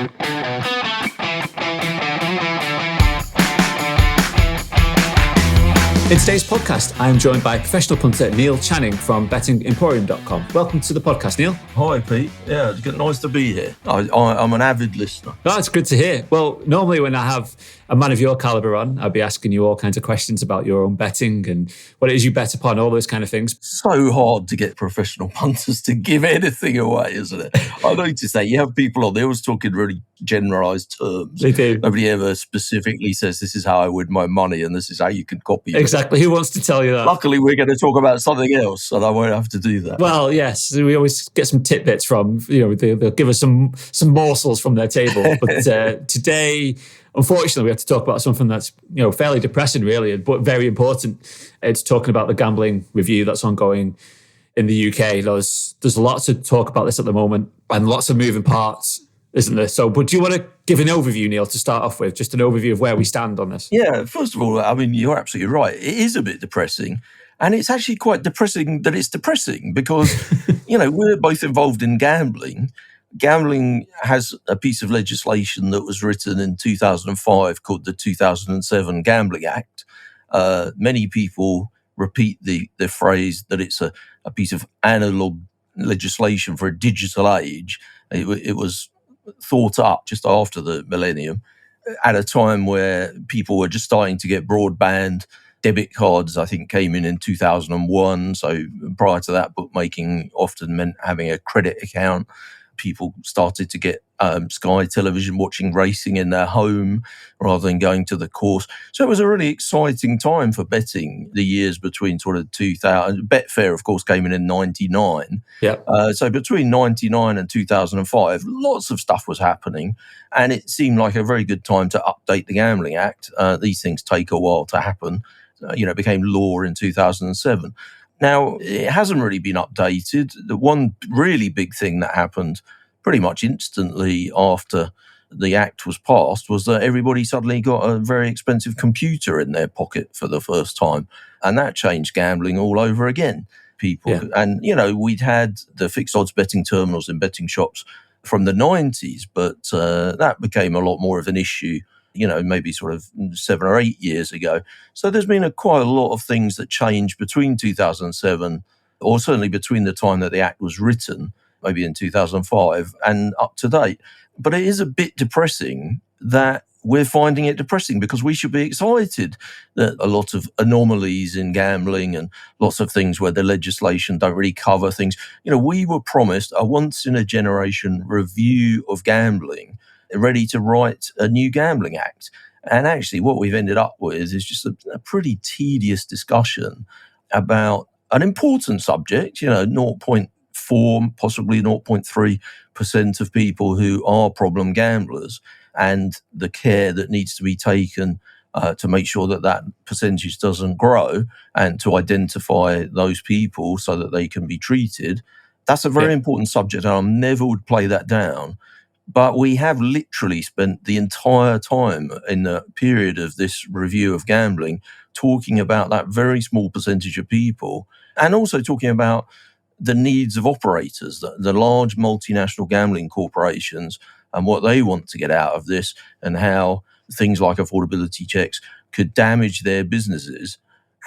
In today's podcast, I am joined by Professional Punter Neil Channing from bettingemporium.com. Welcome to the podcast, Neil. Hi, Pete. Yeah, it's nice to be here. I'm an avid listener. Oh, it's good to hear. Well, normally when I have a man of your caliber on, I'll be asking you all kinds of questions about your own betting and what it is you bet upon, all those kind of things. So hard to get professional punters to give anything away, isn't it? I notice that you have people on, they always talk in really generalised terms. They do. Nobody ever specifically says, this is how I win my money and this is how you can copy it. Exactly. Who wants to tell you that? Luckily, we're going to talk about something else, and I won't have to do that. Well, yes, we always get some tidbits from, they'll give us some morsels from their table. But today, unfortunately, we have to talk about something that's, fairly depressing, really, but very important. It's talking about the gambling review that's ongoing in the UK. There's lots to talk about this at the moment and lots of moving parts, isn't there? So, but do you want to give an overview, Neil, to start off with? Just an overview of where we stand on this. Yeah, first of all, I mean, you're absolutely right. It is a bit depressing. And it's actually quite depressing that it's depressing because, we're both involved in gambling. Gambling has a piece of legislation that was written in 2005 called the 2007 Gambling Act. Many people repeat the phrase that it's a piece of analog legislation for a digital age. It was thought up just after the millennium at a time where people were just starting to get broadband. Debit cards, I think, came in 2001. So prior to that, bookmaking often meant having a credit account. People started to get Sky Television watching racing in their home rather than going to the course. So it was a really exciting time for betting, the years between sort of 2000. Betfair, of course, came in 99. Yeah. So between 99 and 2005, lots of stuff was happening. And it seemed like a very good time to update the Gambling Act. These things take a while to happen. It became law in 2007. Now, it hasn't really been updated. The one really big thing that happened pretty much instantly after the Act was passed was that everybody suddenly got a very expensive computer in their pocket for the first time. And that changed gambling all over again. People. Yeah. And, we'd had the fixed odds betting terminals in betting shops from the 90s, but that became a lot more of an issue maybe sort of 7 or 8 years ago. So there's been quite a lot of things that changed between 2007, or certainly between the time that the Act was written, maybe in 2005, and up to date. But it is a bit depressing that we're finding it depressing because we should be excited that a lot of anomalies in gambling and lots of things where the legislation don't really cover things. We were promised a once-in-a-generation review of gambling, ready to write a new Gambling Act. And actually what we've ended up with is just a pretty tedious discussion about an important subject, 0.4, possibly 0.3% of people who are problem gamblers, and the care that needs to be taken to make sure that percentage doesn't grow and to identify those people so that they can be treated. That's a very important subject, and I never would play that down. But we have literally spent the entire time in the period of this review of gambling talking about that very small percentage of people, and also talking about the needs of operators, the large multinational gambling corporations, and what they want to get out of this, and how things like affordability checks could damage their businesses.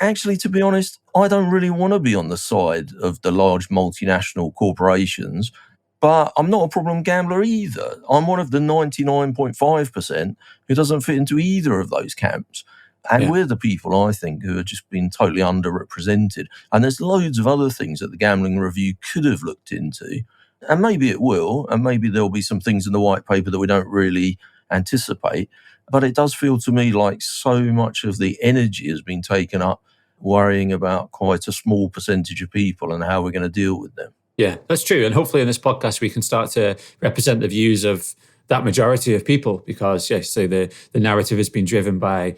Actually, to be honest, I don't really want to be on the side of the large multinational corporations. But I'm not a problem gambler either. I'm one of the 99.5% who doesn't fit into either of those camps. And we're the people, I think, who have just been totally underrepresented. And there's loads of other things that the Gambling Review could have looked into. And maybe it will, and maybe there'll be some things in the white paper that we don't really anticipate. But it does feel to me like so much of the energy has been taken up worrying about quite a small percentage of people and how we're going to deal with them. Yeah, that's true. And hopefully in this podcast, we can start to represent the views of that majority of people because, so the narrative has been driven by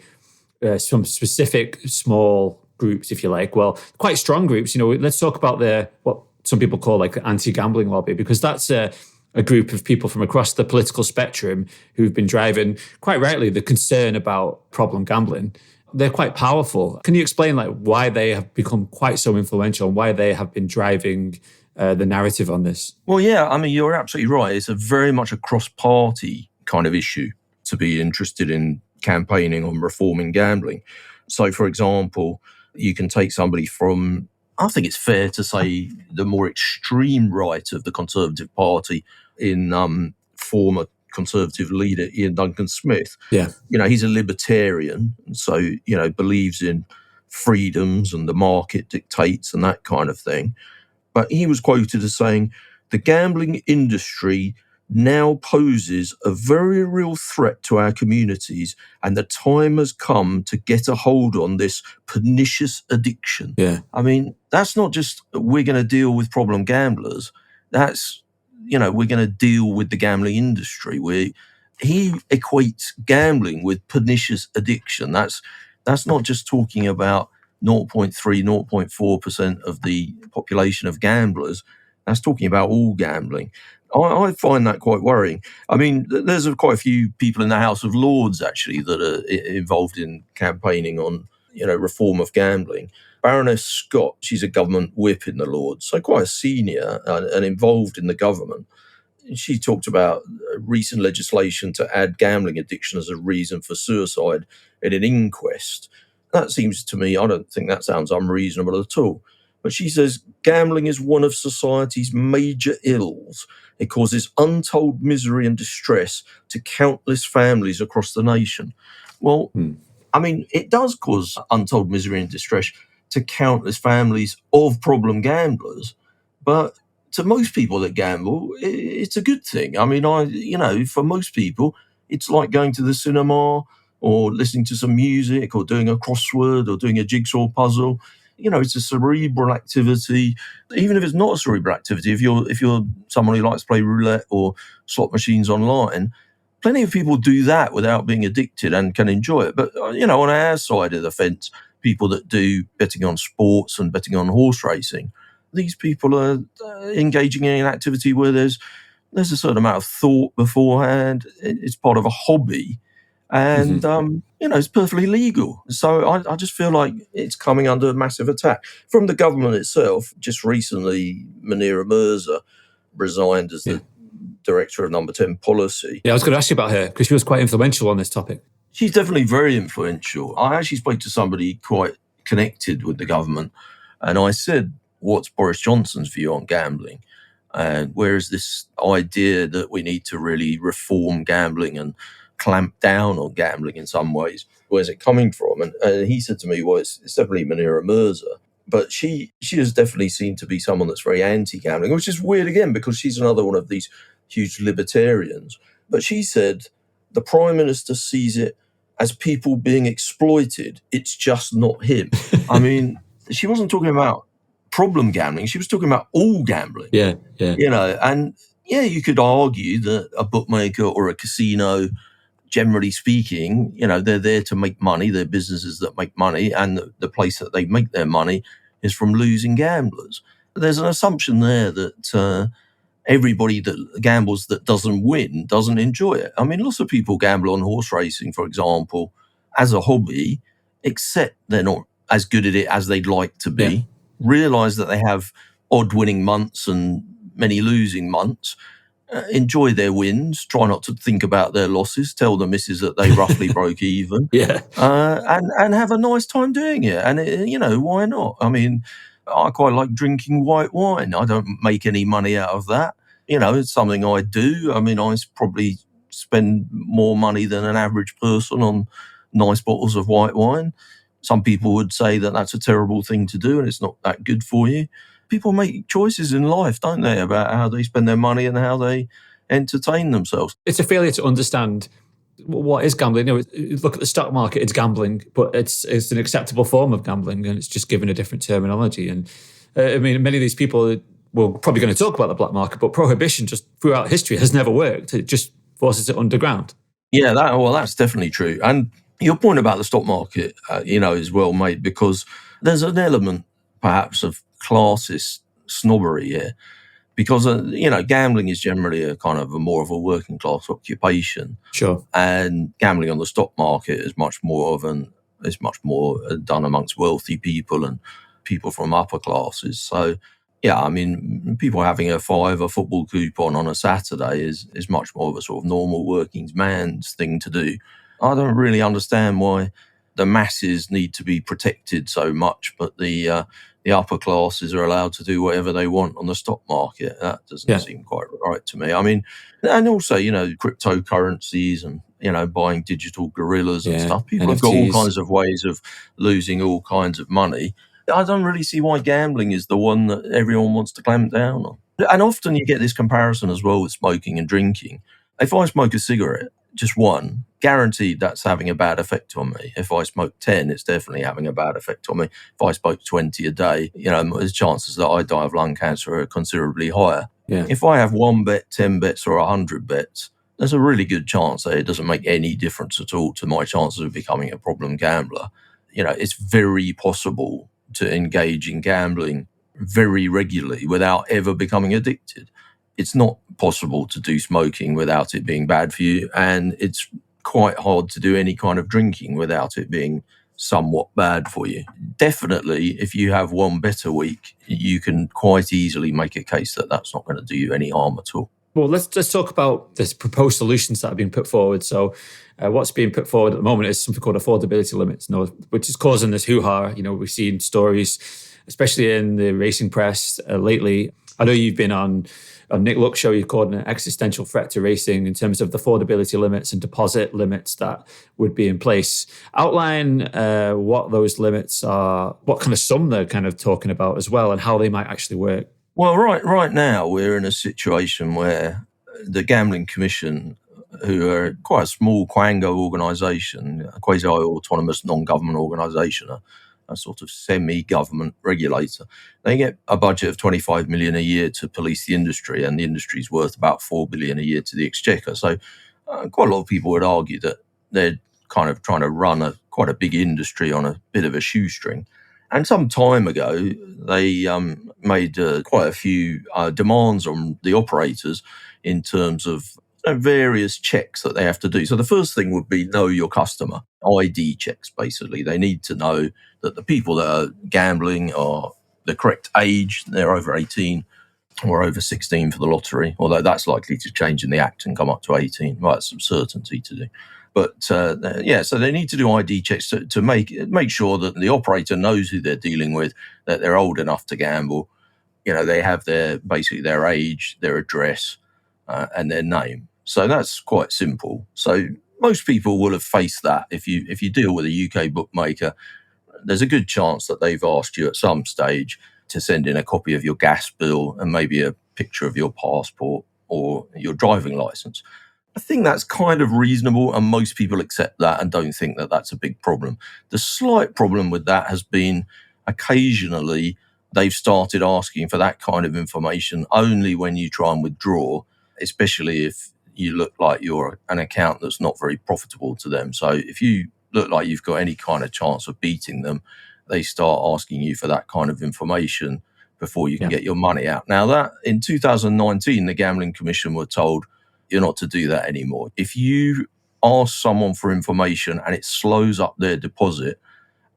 some specific small groups, if you like. Well, quite strong groups. Let's talk about what some people call like the anti-gambling lobby, because that's a group of people from across the political spectrum who've been driving, quite rightly, the concern about problem gambling. They're quite powerful. Can you explain why they have become quite so influential and why they have been driving the narrative on this? Well, yeah, I mean, you're absolutely right. It's very much a cross-party kind of issue to be interested in campaigning on reforming gambling. So, for example, you can take somebody from, I think it's fair to say, the more extreme right of the Conservative Party in former Conservative leader Ian Duncan Smith. Yeah. He's a libertarian, so, believes in freedoms and the market dictates and that kind of thing. But he was quoted as saying, the gambling industry now poses a very real threat to our communities, and the time has come to get a hold on this pernicious addiction. Yeah. I mean, that's not just we're going to deal with problem gamblers. That's, we're going to deal with the gambling industry. He equates gambling with pernicious addiction. That's not just talking about 0.3, 0.4% of the population of gamblers. That's talking about all gambling. I find that quite worrying. I mean, there's quite a few people in the House of Lords, actually, that are involved in campaigning on, reform of gambling. Baroness Scott, she's a government whip in the Lords, so quite a senior and involved in the government. She talked about recent legislation to add gambling addiction as a reason for suicide in an inquest. That seems to me, I don't think that sounds unreasonable at all. But she says gambling is one of society's major ills. It causes untold misery and distress to countless families across the nation. Well, I mean, it does cause untold misery and distress to countless families of problem gamblers. But to most people that gamble, it's a good thing. I mean, for most people, it's like going to the cinema or listening to some music or doing a crossword or doing a jigsaw puzzle. It's a cerebral activity. Even if it's not a cerebral activity, if you're someone who likes to play roulette or slot machines online, plenty of people do that without being addicted and can enjoy it. But, on our side of the fence, people that do betting on sports and betting on horse racing, these people are engaging in an activity where there's a certain amount of thought beforehand. It's part of a hobby. And, it's perfectly legal. So I just feel like it's coming under massive attack from the government itself. Just recently, Munira Mirza resigned as the director of Number 10 Policy. Yeah, I was going to ask you about her because she was quite influential on this topic. She's definitely very influential. I actually spoke to somebody quite connected with the government, and I said, what's Boris Johnson's view on gambling? And where is this idea that we need to really reform gambling and clamp down on gambling in some ways? Where's it coming from? And he said to me, well, it's definitely Munira Mirza. But she has definitely seemed to be someone that's very anti-gambling, which is weird again, because she's another one of these huge libertarians. But she said the Prime Minister sees it as people being exploited. It's just not him. I mean, she wasn't talking about problem gambling. She was talking about all gambling. Yeah. And you could argue that a bookmaker or a casino, generally speaking, they're there to make money. They're businesses that make money, and the place that they make their money is from losing gamblers. There's an assumption there that everybody that gambles that doesn't win doesn't enjoy it. I mean, lots of people gamble on horse racing, for example, as a hobby, except they're not as good at it as they'd like to be, realise that they have odd winning months and many losing months, enjoy their wins, try not to think about their losses, tell the missus that they roughly broke even, and have a nice time doing it. And, why not? I mean, I quite like drinking white wine. I don't make any money out of that. It's something I do. I mean, I probably spend more money than an average person on nice bottles of white wine. Some people would say that that's a terrible thing to do and it's not that good for you. People make choices in life, don't they, about how they spend their money and how they entertain themselves. It's a failure to understand what is gambling. Look at the stock market, it's gambling, but it's an acceptable form of gambling, and it's just given a different terminology. And many of these people, we're probably going to talk about the black market, but prohibition just throughout history has never worked. It just forces it underground. Yeah, that's definitely true. And your point about the stock market, is well made, because there's an element perhaps of classist snobbery here, because gambling is generally a kind of more of a working class occupation. Sure. And gambling on the stock market is much more done amongst wealthy people and people from upper classes. So Yeah, I mean, people having a five, a football coupon on a Saturday is much more of a sort of normal working man's thing to do. I don't really understand why the masses need to be protected so much, but the upper classes are allowed to do whatever they want on the stock market. That doesn't Yeah, seem quite right to me. I mean, and also, cryptocurrencies and, buying digital gorillas and yeah, stuff. People have got all NFTs. kinds of ways of losing all kinds of money. I don't really see why gambling is the one that everyone wants to clamp down on. And often you get this comparison as well with smoking and drinking. If I smoke a cigarette, just one, guaranteed that's having a bad effect on me. If I smoke 10, it's definitely having a bad effect on me. If I smoke 20 a day, the chances that I die of lung cancer are considerably higher. Yeah, If I have one bet, 10 bets, or 100 bets, there's a really good chance that it doesn't make any difference at all to my chances of becoming a problem gambler. It's very possible to engage in gambling very regularly without ever becoming addicted. It's not possible to do smoking without it being bad for you, and it's quite hard to do any kind of drinking without it being somewhat bad for you. Definitely, if you have one better week, you can quite easily make a case that that's not going to do you any harm at all. well, let's talk about this proposed solutions that have been put forward. So, what's being put forward at the moment is something called affordability limits, which is causing this hoo-ha. We've seen stories, especially in the racing press lately. I know you've been on Nick Luck's show. You called it an existential threat to racing in terms of the affordability limits and deposit limits that would be in place. Outline what those limits are, what kind of sum they're kind of talking about as well, and how they might actually work. Well, right now we're in a situation where the Gambling Commission, who are quite a small quango organisation, a quasi-autonomous non-government organisation, a sort of semi-government regulator, they get a budget of 25 million a year to police the industry, and the industry's worth about 4 billion a year to the exchequer. So quite a lot of people would argue that they're kind of trying to run quite a big industry on a bit of a shoestring. And some time ago, they made quite a few demands on the operators in terms of various checks that they have to do. So the first thing would be know your customer, ID checks, basically. They need to know that the people that are gambling are the correct age, they're over 18 or over 16 for the lottery, although that's likely to change in the Act and come up to 18. Well, that's some certainty to do. But so they need to do ID checks to make sure that the operator knows who they're dealing with, that they're old enough to gamble. They have their age, their address, and their name. So that's quite simple. So most people will have faced that. If you deal with a UK bookmaker, there's a good chance that they've asked you at some stage to send in a copy of your gas bill and maybe a picture of your passport or your driving license. I think that's kind of reasonable, and most people accept that and don't think that that's a big problem. The slight problem with that has been occasionally they've started asking for that kind of information only when you try and withdraw, especially if you look like you're an account that's not very profitable to them. So if you look like you've got any kind of chance of beating them, they start asking you for that kind of information before you can get your money out. Now, that in 2019, the Gambling Commission were told you're not to do that anymore. If you ask someone for information and it slows up their deposit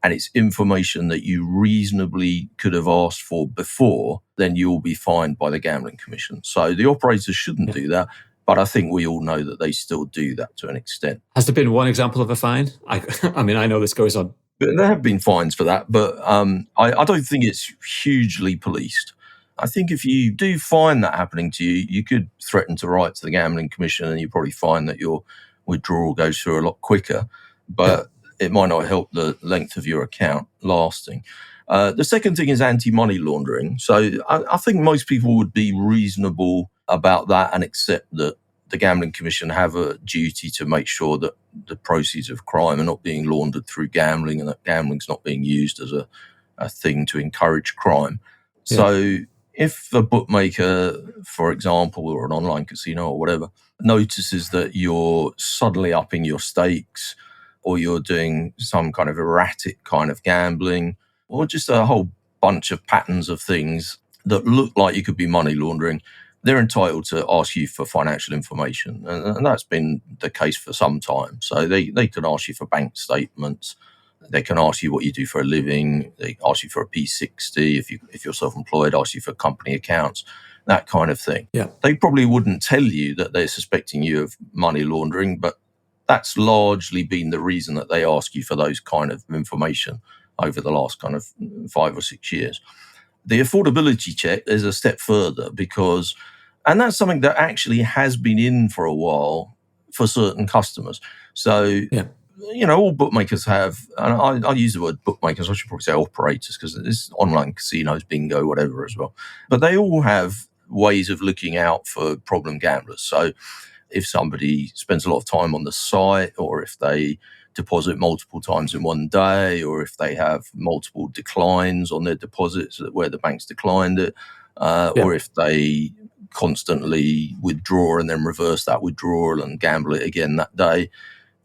and it's information that you reasonably could have asked for before, then you'll be fined by the Gambling Commission. So the operators shouldn't do that. But I think we all know that they still do that to an extent. Has there been one example of a fine? I mean, I know this goes on. But there have been fines for that, but I don't think it's hugely policed. I think if you do find that happening to you, you could threaten to write to the Gambling Commission and you probably find that your withdrawal goes through a lot quicker, but it might not help the length of your account lasting. The second thing is anti-money laundering. So I think most people would be reasonable about that and accept that the Gambling Commission have a duty to make sure that the proceeds of crime are not being laundered through gambling and that gambling's not being used as a thing to encourage crime. Yeah. So if a bookmaker, for example, or an online casino or whatever, notices that you're suddenly upping your stakes or you're doing some kind of erratic kind of gambling or just a whole bunch of patterns of things that look like you could be money laundering, they're entitled to ask you for financial information. And that's been the case for some time. So they can ask you for bank statements. They can ask you what you do for a living. They ask you for a P60 if you're self-employed. Ask you for company accounts, that kind of thing. Yeah. They probably wouldn't tell you that they're suspecting you of money laundering, but that's largely been the reason that they ask you for those kind of information over the last kind of 5 or 6 years. The affordability check is a step further and that's something that actually has been in for a while for certain customers. So, Yeah. all bookmakers have, and I use the word bookmakers, I should probably say operators, because it's online casinos, bingo, whatever as well. But they all have ways of looking out for problem gamblers. So if somebody spends a lot of time on the site, or if they deposit multiple times in one day, or if they have multiple declines on their deposits where the bank's declined it, or if they constantly withdraw and then reverse that withdrawal and gamble it again that day.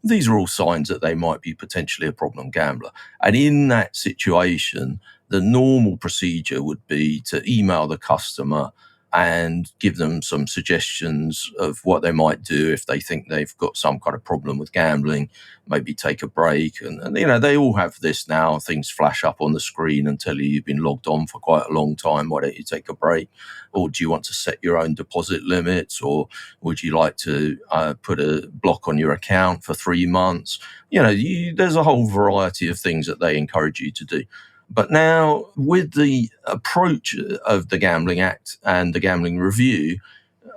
These are all signs that they might be potentially a problem gambler. And in that situation, the normal procedure would be to email the customer and give them some suggestions of what they might do if they think they've got some kind of problem with gambling, maybe take a break. And they all have this now. Things flash up on the screen and tell you you've been logged on for quite a long time. Why don't you take a break? Or do you want to set your own deposit limits? Or would you like to put a block on your account for 3 months? There's a whole variety of things that they encourage you to do. But now, with the approach of the Gambling Act and the Gambling Review,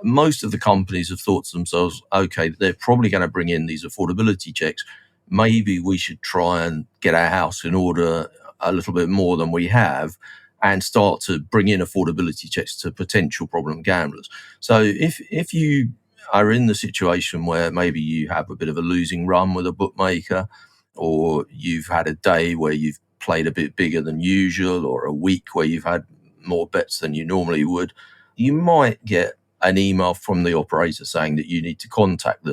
most of the companies have thought to themselves, okay, they're probably going to bring in these affordability checks. Maybe we should try and get our house in order a little bit more than we have and start to bring in affordability checks to potential problem gamblers. So if you are in the situation where maybe you have a bit of a losing run with a bookmaker, or you've had a day where you've played a bit bigger than usual, or a week where you've had more bets than you normally would, you might get an email from the operator saying that you need to contact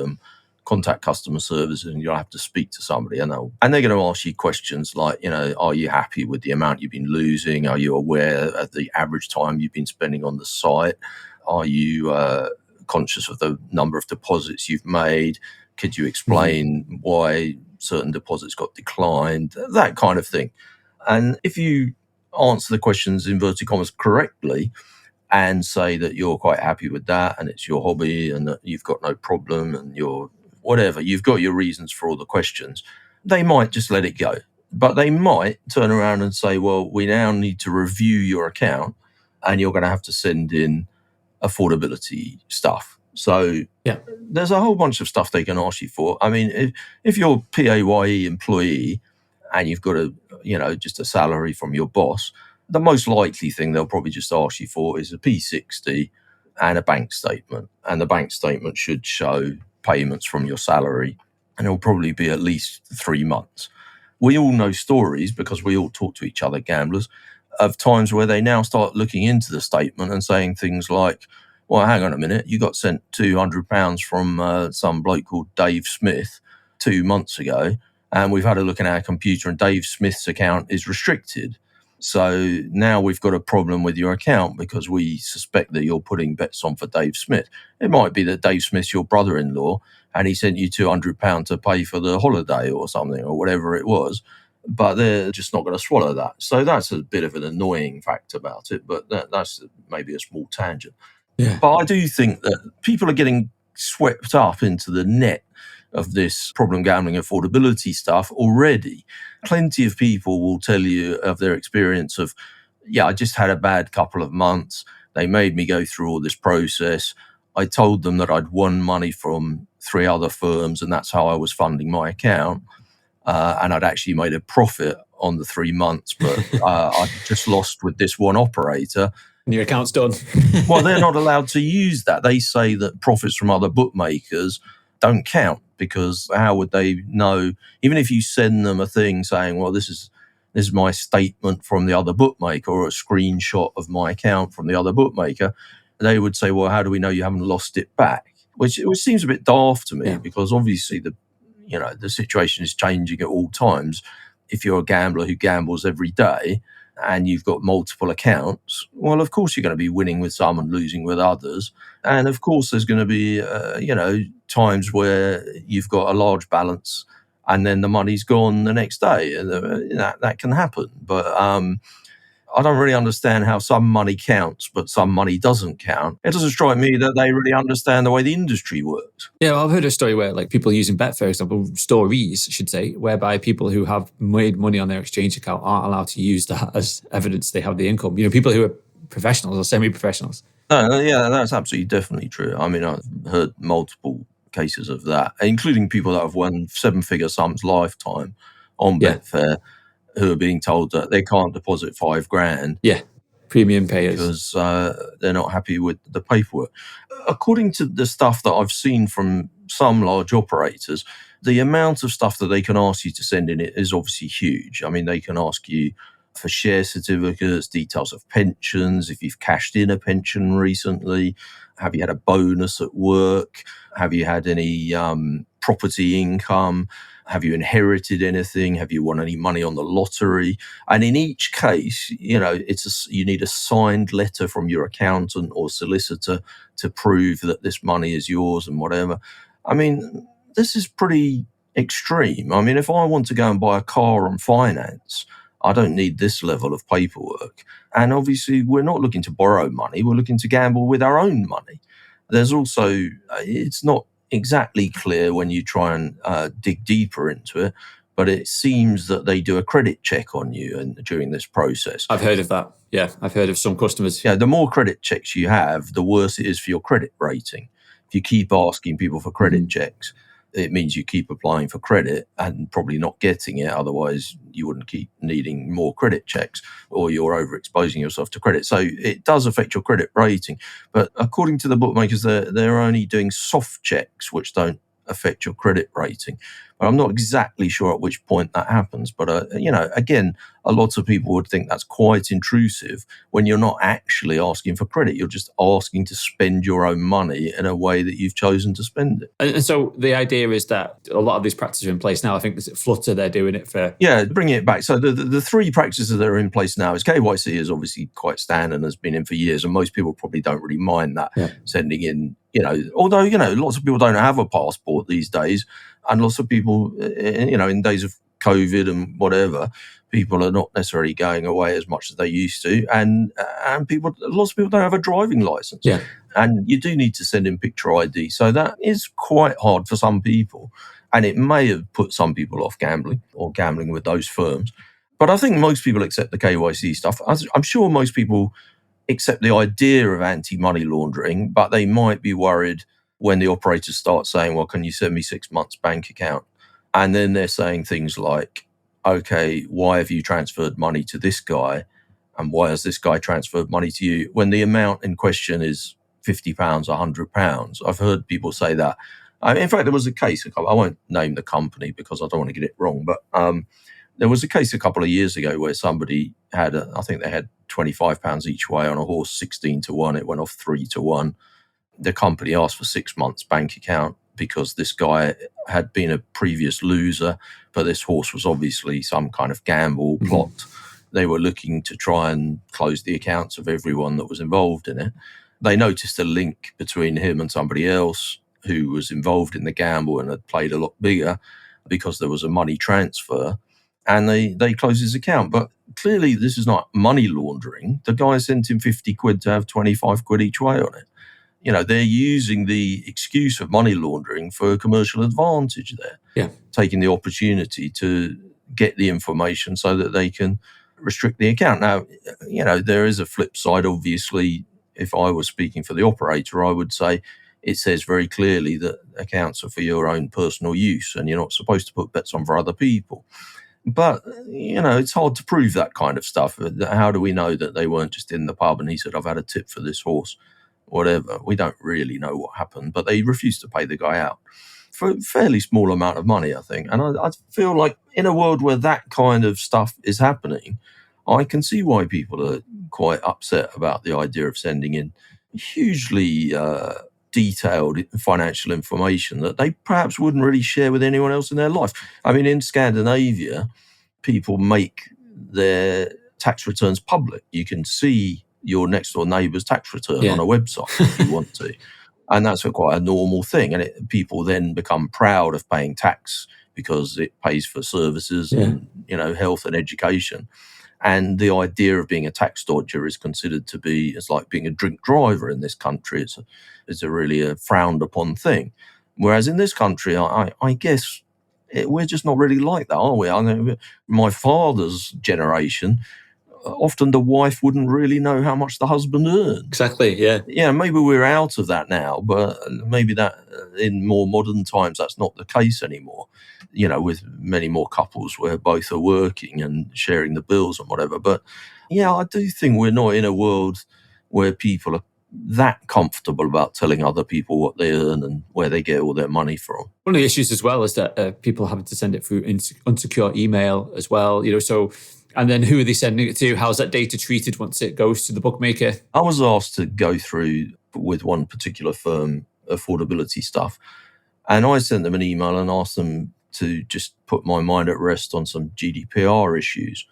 customer service, and you'll have to speak to somebody, and they're going to ask you questions like, are you happy with the amount you've been losing? Are you aware of the average time you've been spending on the site? Are you conscious of the number of deposits you've made? Could you explain why certain deposits got declined? That kind of thing. And if you answer the questions, inverted commas, correctly, and say that you're quite happy with that and it's your hobby and that you've got no problem and you've got your reasons for all the questions, they might just let it go. But they might turn around and say, well, we now need to review your account and you're going to have to send in affordability stuff. So there's a whole bunch of stuff they can ask you for. I mean, if you're a PAYE employee and you've got just a salary from your boss, the most likely thing they'll probably just ask you for is a P60 and a bank statement. And the bank statement should show payments from your salary, and it'll probably be at least 3 months. We all know stories, because we all talk to each other, gamblers, of times where they now start looking into the statement and saying things like, well, hang on a minute, you got sent £200 from some bloke called Dave Smith 2 months ago, and we've had a look in our computer and Dave Smith's account is restricted. So now we've got a problem with your account because we suspect that you're putting bets on for Dave Smith. It might be that Dave Smith's your brother-in-law and he sent you £200 to pay for the holiday or something, or whatever it was, but they're just not going to swallow that. So that's a bit of an annoying fact about it, but that's maybe a small tangent. Yeah. But I do think that people are getting swept up into the net of this problem gambling affordability stuff already. Plenty of people will tell you of their experience of, I just had a bad couple of months. They made me go through all this process. I told them that I'd won money from 3 other firms and that's how I was funding my account. And I'd actually made a profit on the 3 months, but I just lost with this one operator. And your account's done. Well, they're not allowed to use that. They say that profits from other bookmakers don't count, because how would they know? Even if you send them a thing saying, well, this is my statement from the other bookmaker, or a screenshot of my account from the other bookmaker, they would say, well, how do we know you haven't lost it back? Which seems a bit daft to me, because obviously the situation is changing at all times. If you're a gambler who gambles every day and you've got multiple accounts, well, of course you're going to be winning with some and losing with others. And of course there's going to be, times where you've got a large balance and then the money's gone the next day. And that can happen. But I don't really understand how some money counts, but some money doesn't count. It doesn't strike me that they really understand the way the industry works. Yeah, well, I've heard a story where like people using Bet, for example, stories, I should say, whereby people who have made money on their exchange account aren't allowed to use that as evidence they have the income. People who are professionals or semi-professionals. No, yeah, that's absolutely definitely true. I mean, I've heard multiple cases of that, including people that have won seven-figure sums lifetime on Betfair, who are being told that they can't deposit $5,000. Yeah, premium payers. Because they're not happy with the paperwork. According to the stuff that I've seen from some large operators, the amount of stuff that they can ask you to send in is obviously huge. I mean, they can ask you for share certificates, details of pensions, if you've cashed in a pension recently, have you had a bonus at work, have you had any property income, have you inherited anything, have you won any money on the lottery? And in each case, you need a signed letter from your accountant or solicitor to prove that this money is yours and whatever. I mean, this is pretty extreme. I mean, if I want to go and buy a car on finance, I don't need this level of paperwork. And obviously, we're not looking to borrow money. We're looking to gamble with our own money. There's also, it's not exactly clear when you try and dig deeper into it, but it seems that they do a credit check on you during this process. I've heard of that. Yeah, I've heard of some customers. Yeah, the more credit checks you have, the worse it is for your credit rating. If you keep asking people for credit checks, it means you keep applying for credit and probably not getting it. Otherwise, you wouldn't keep needing more credit checks, or you're overexposing yourself to credit. So it does affect your credit rating. But according to the bookmakers, they're only doing soft checks, which don't affect your credit rating. But I'm not exactly sure at which point that happens. But, again, a lot of people would think that's quite intrusive when you're not actually asking for credit. You're just asking to spend your own money in a way that you've chosen to spend it. And so the idea is that a lot of these practices are in place now. I think it's Flutter, they're doing it for... Yeah, bringing it back. So the three practices that are in place now is KYC is obviously quite standard and has been in for years. And most people probably don't really mind that, sending in, although, lots of people don't have a passport these days. And lots of people, in days of COVID and whatever, people are not necessarily going away as much as they used to. And lots of people don't have a driving license. Yeah. And you do need to send in picture ID. So that is quite hard for some people. And it may have put some people off gambling or gambling with those firms. But I think most people accept the KYC stuff. I'm sure most people accept the idea of anti-money laundering, but they might be worried when the operators start saying, well, can you send me 6 months bank account? And then they're saying things like, okay, why have you transferred money to this guy? And why has this guy transferred money to you? When the amount in question is £50, £100. I've heard people say that. In fact, there was a case, I won't name the company because I don't want to get it wrong, but there was a case a couple of years ago where somebody had, I think they had £25 each way on a horse, 16-1. It went off 3-1. The company asked for 6 months bank account because this guy had been a previous loser, but this horse was obviously some kind of gamble plot. They were looking to try and close the accounts of everyone that was involved in it. They noticed a link between him and somebody else who was involved in the gamble and had played a lot bigger because there was a money transfer, and they closed his account. But clearly this is not money laundering. The guy sent him 50 quid to have 25 quid each way on it. They're using the excuse of money laundering for a commercial advantage there, taking the opportunity to get the information so that they can restrict the account. Now, there is a flip side. Obviously, if I was speaking for the operator, I would say it says very clearly that accounts are for your own personal use and you're not supposed to put bets on for other people. But, it's hard to prove that kind of stuff. How do we know that they weren't just in the pub and he said, I've had a tip for this horse? Whatever. We don't really know what happened, but they refused to pay the guy out for a fairly small amount of money, I think. And I feel like in a world where that kind of stuff is happening, I can see why people are quite upset about the idea of sending in hugely detailed financial information that they perhaps wouldn't really share with anyone else in their life. I mean, in Scandinavia, people make their tax returns public. You can see your next door neighbour's tax return on a website if you want to. And that's quite a normal thing. And people then become proud of paying tax because it pays for services Yeah. and, health and education. And the idea of being a tax dodger is considered to be, it's like being a drink driver in this country. It's a really a frowned upon thing. Whereas in this country, I guess we're just not really like that, are we? I know my father's generation, often the wife wouldn't really know how much the husband earned. Exactly, yeah. Yeah, maybe we're out of that now, but maybe that in more modern times, that's not the case anymore. With many more couples where both are working and sharing the bills and whatever. But yeah, I do think we're not in a world where people are that comfortable about telling other people what they earn and where they get all their money from. One of the issues as well is that people having to send it through unsecure email as well, so, and then who are they sending it to? How's that data treated once it goes to the bookmaker? I was asked to go through with one particular firm affordability stuff, and I sent them an email and asked them to just put my mind at rest on some GDPR issues.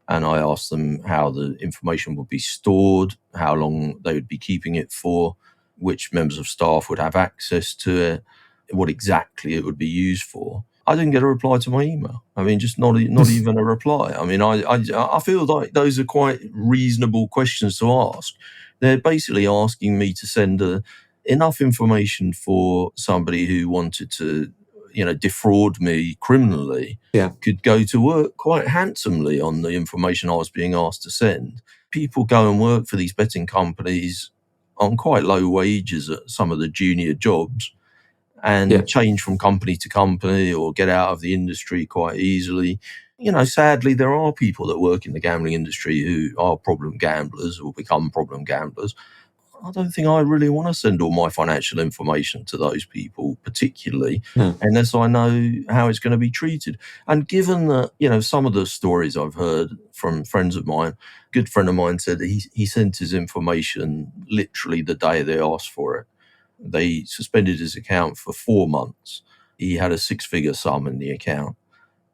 And I asked them how the information would be stored, how long they would be keeping it for, which members of staff would have access to it, what exactly it would be used for. I didn't get a reply to my email. I mean, just not even a reply. I mean, I feel like those are quite reasonable questions to ask. They're basically asking me to send enough information for somebody who wanted to, defraud me criminally, could go to work quite handsomely on the information I was being asked to send. People go and work for these betting companies on quite low wages at some of the junior jobs and change from company to company or get out of the industry quite easily. Sadly, there are people that work in the gambling industry who are problem gamblers or become problem gamblers. I don't think I really want to send all my financial information to those people, particularly, unless I know how it's going to be treated. And given that, some of the stories I've heard from friends of mine, a good friend of mine said that he sent his information literally the day they asked for it. They suspended his account for 4 months. He had a 6-figure sum in the account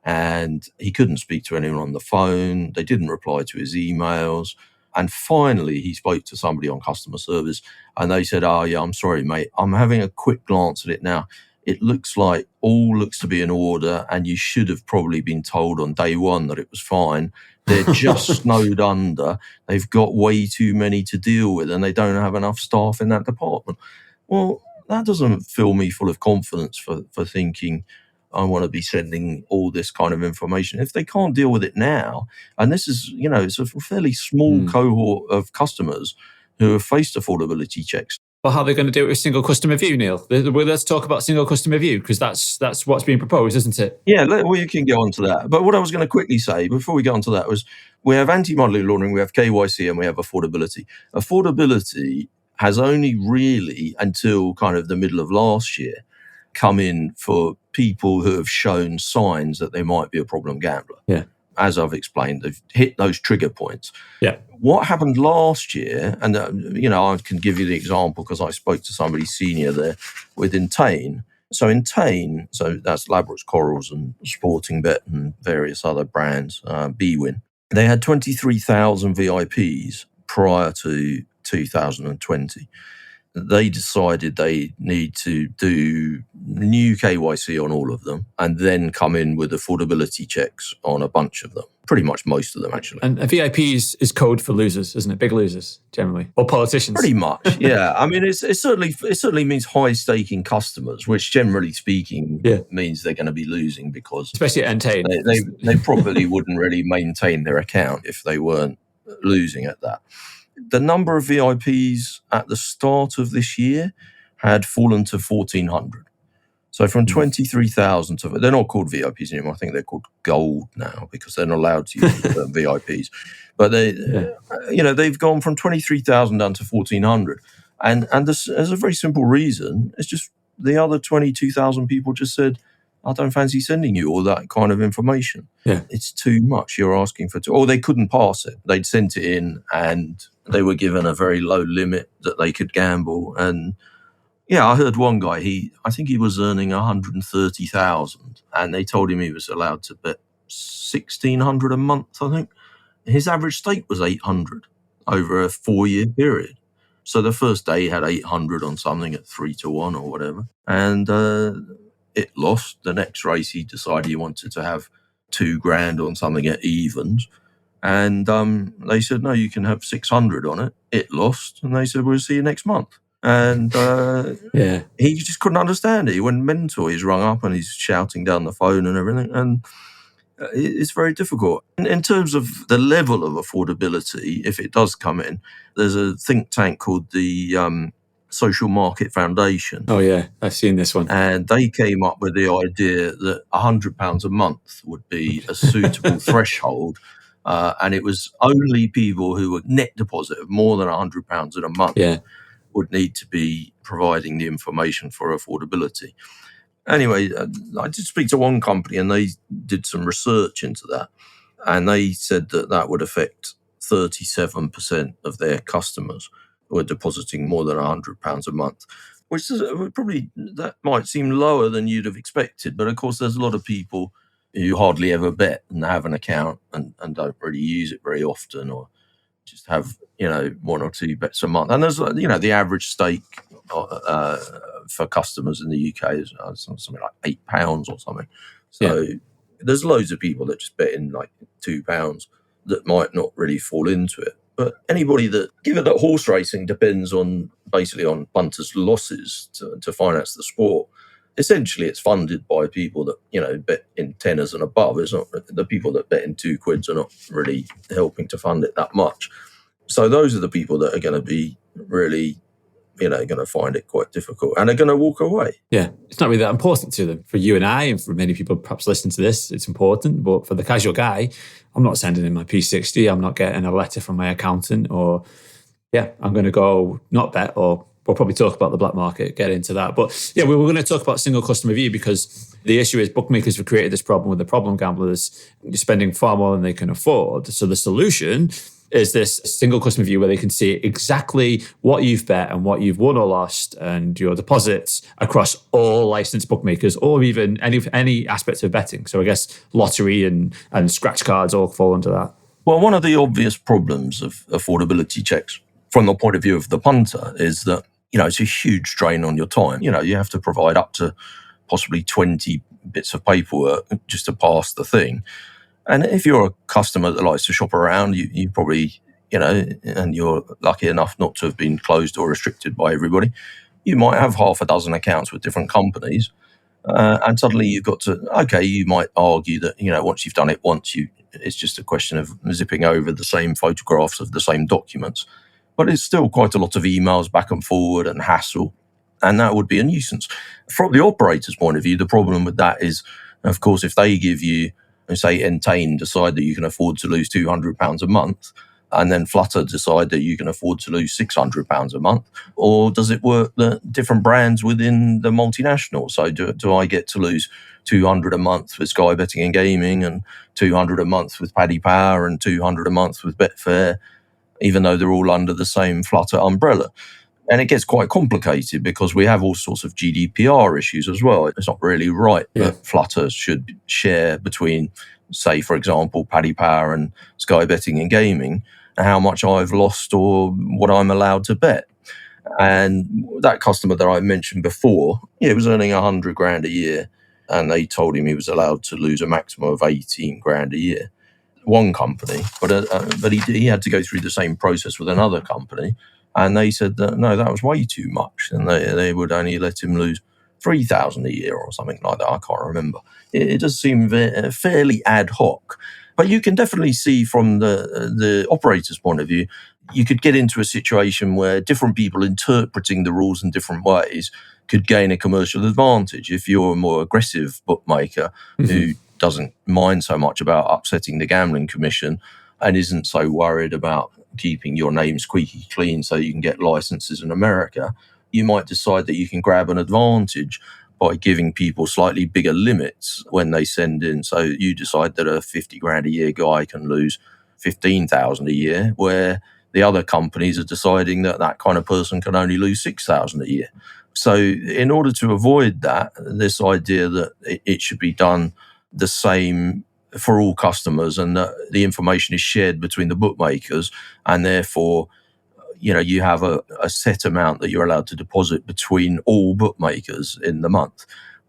and he couldn't speak to anyone on the phone. They didn't reply to his emails. And finally, he spoke to somebody on customer service and they said, "Oh, yeah, I'm sorry, mate. I'm having a quick glance at it now. It looks like all looks to be in order and you should have probably been told on day one that it was fine. They're just snowed under. They've got way too many to deal with and they don't have enough staff in that department." Well, that doesn't fill me full of confidence for thinking I want to be sending all this kind of information. If they can't deal with it now, and this is, it's a fairly small cohort of customers who have faced affordability checks. Well, how are they going to do it with single customer view, Neil? Well, let's talk about single customer view because that's what's being proposed, isn't it? Yeah, you can get onto that. But what I was going to quickly say before we get onto that was we have anti-money laundering, we have KYC, and we have affordability. Affordability has only really, until kind of the middle of last year, come in for people who have shown signs that they might be a problem gambler. Yeah. As I've explained, they've hit those trigger points. Yeah. What happened last year, and I can give you the example because I spoke to somebody senior there with Entain. So Entain, that's Ladbrokes Corals and Sporting Bet and various other brands, BWin. They had 23,000 VIPs prior to 2020. They decided they need to do new KYC on all of them and then come in with affordability checks on a bunch of them. Pretty much most of them, actually. And a VIP is code for losers, isn't it? Big losers, generally. Or politicians. Pretty much, yeah. I mean, it certainly means high-staking customers, which generally speaking means they're going to be losing because... Especially at Entain. They probably wouldn't really maintain their account if they weren't losing at that. The number of VIPs at the start of this year had fallen to 1,400. So from 23,000 to... They're not called VIPs anymore. I think they're called Gold now because they're not allowed to use VIPs. But they've gone from 23,000 down to 1,400. And there's a very simple reason. It's just the other 22,000 people just said, "I don't fancy sending you all that kind of information. Yeah. It's too much. You're asking for or they couldn't pass it. They'd sent it in and they were given a very low limit that they could gamble. And yeah, I heard one guy, I think he was earning 130,000 and they told him he was allowed to bet 1,600 a month, I think. His average stake was 800 over a 4-year period. So the first day he had 800 on something at 3-1 or whatever. And It lost. The next race, he decided he wanted to have $2,000 on something at evens. And they said, no, you can have 600 on it. It lost. And they said, we'll see you next month. And he just couldn't understand it. He went mental. He's rung up and he's shouting down the phone and everything. And it's very difficult. In terms of the level of affordability, if it does come in, there's a think tank called the Social Market Foundation. Oh, yeah, I've seen this one. And they came up with the idea that £100 a month would be a suitable threshold. And it was only people who were net deposit of more than £100 in a month would need to be providing the information for affordability. Anyway, I did speak to one company and they did some research into that. And they said that that would affect 37% of their customers who are depositing more than £100 a month, which is probably, that might seem lower than you'd have expected. But of course, there's a lot of people who hardly ever bet and have an account and don't really use it very often, or just have, one or two bets a month. And there's, the average stake for customers in the UK is something like £8 or something. So there's loads of people that just bet in like £2 that might not really fall into it. But anybody that, given that horse racing depends on basically on punters' losses to finance the sport, essentially it's funded by people that, bet in tenors and above. It's not the people that bet in £2 are not really helping to fund it that much. So those are the people that are going to be really, going to find it quite difficult and are going to walk away. Yeah, it's not really that important to them. For you and I, and for many people perhaps listening to this, it's important. But for the casual guy, I'm not sending in my P60. I'm not getting a letter from my accountant, or I'm going to go not bet, or we'll probably talk about the black market, get into that. But we were going to talk about single customer view, because the issue is bookmakers have created this problem with the problem gamblers spending far more than they can afford. So the solution is this single customer view where they can see exactly what you've bet and what you've won or lost and your deposits across all licensed bookmakers, or even any aspects of betting. So I guess lottery and scratch cards all fall under that. Well, one of the obvious problems of affordability checks from the point of view of the punter is that, it's a huge drain on your time. You have to provide up to possibly 20 bits of paperwork just to pass the thing. And if you're a customer that likes to shop around, you probably, and you're lucky enough not to have been closed or restricted by everybody, you might have half a dozen accounts with different companies. And suddenly you've got to, you might argue that, once you've done it once, it's just a question of zipping over the same photographs of the same documents. But it's still quite a lot of emails back and forward and hassle. And that would be a nuisance. From the operator's point of view, the problem with that is, of course, if they give you, say, Entain decide that you can afford to lose £200 a month, and then Flutter decide that you can afford to lose £600 a month, or does it work that different brands within the multinational? So do I get to lose £200 a month with Sky Betting and Gaming, and £200 a month with Paddy Power, and £200 a month with Betfair, even though they're all under the same Flutter umbrella? And it gets quite complicated because we have all sorts of GDPR issues as well. It's not really right that Flutter should share between, say, for example, Paddy Power and Sky Betting and Gaming, how much I've lost or what I'm allowed to bet. And that customer that I mentioned before, he was earning $100,000 a year, and they told him he was allowed to lose a maximum of $18,000 a year. One company, but he had to go through the same process with another company. And they said that, no, that was way too much. And they would only let him lose $3,000 a year or something like that. I can't remember. It does seem fairly ad hoc. But you can definitely see from the operator's point of view, you could get into a situation where different people interpreting the rules in different ways could gain a commercial advantage. If you're a more aggressive bookmaker who doesn't mind so much about upsetting the gambling commission and isn't so worried about keeping your name squeaky clean so you can get licenses in America, you might decide that you can grab an advantage by giving people slightly bigger limits when they send in. So you decide that a $50,000 a year guy can lose $15,000 a year, where the other companies are deciding that that kind of person can only lose $6,000 a year. So in order to avoid that, this idea that it should be done the same for all customers, and that the information is shared between the bookmakers, and therefore, you have a set amount that you're allowed to deposit between all bookmakers in the month.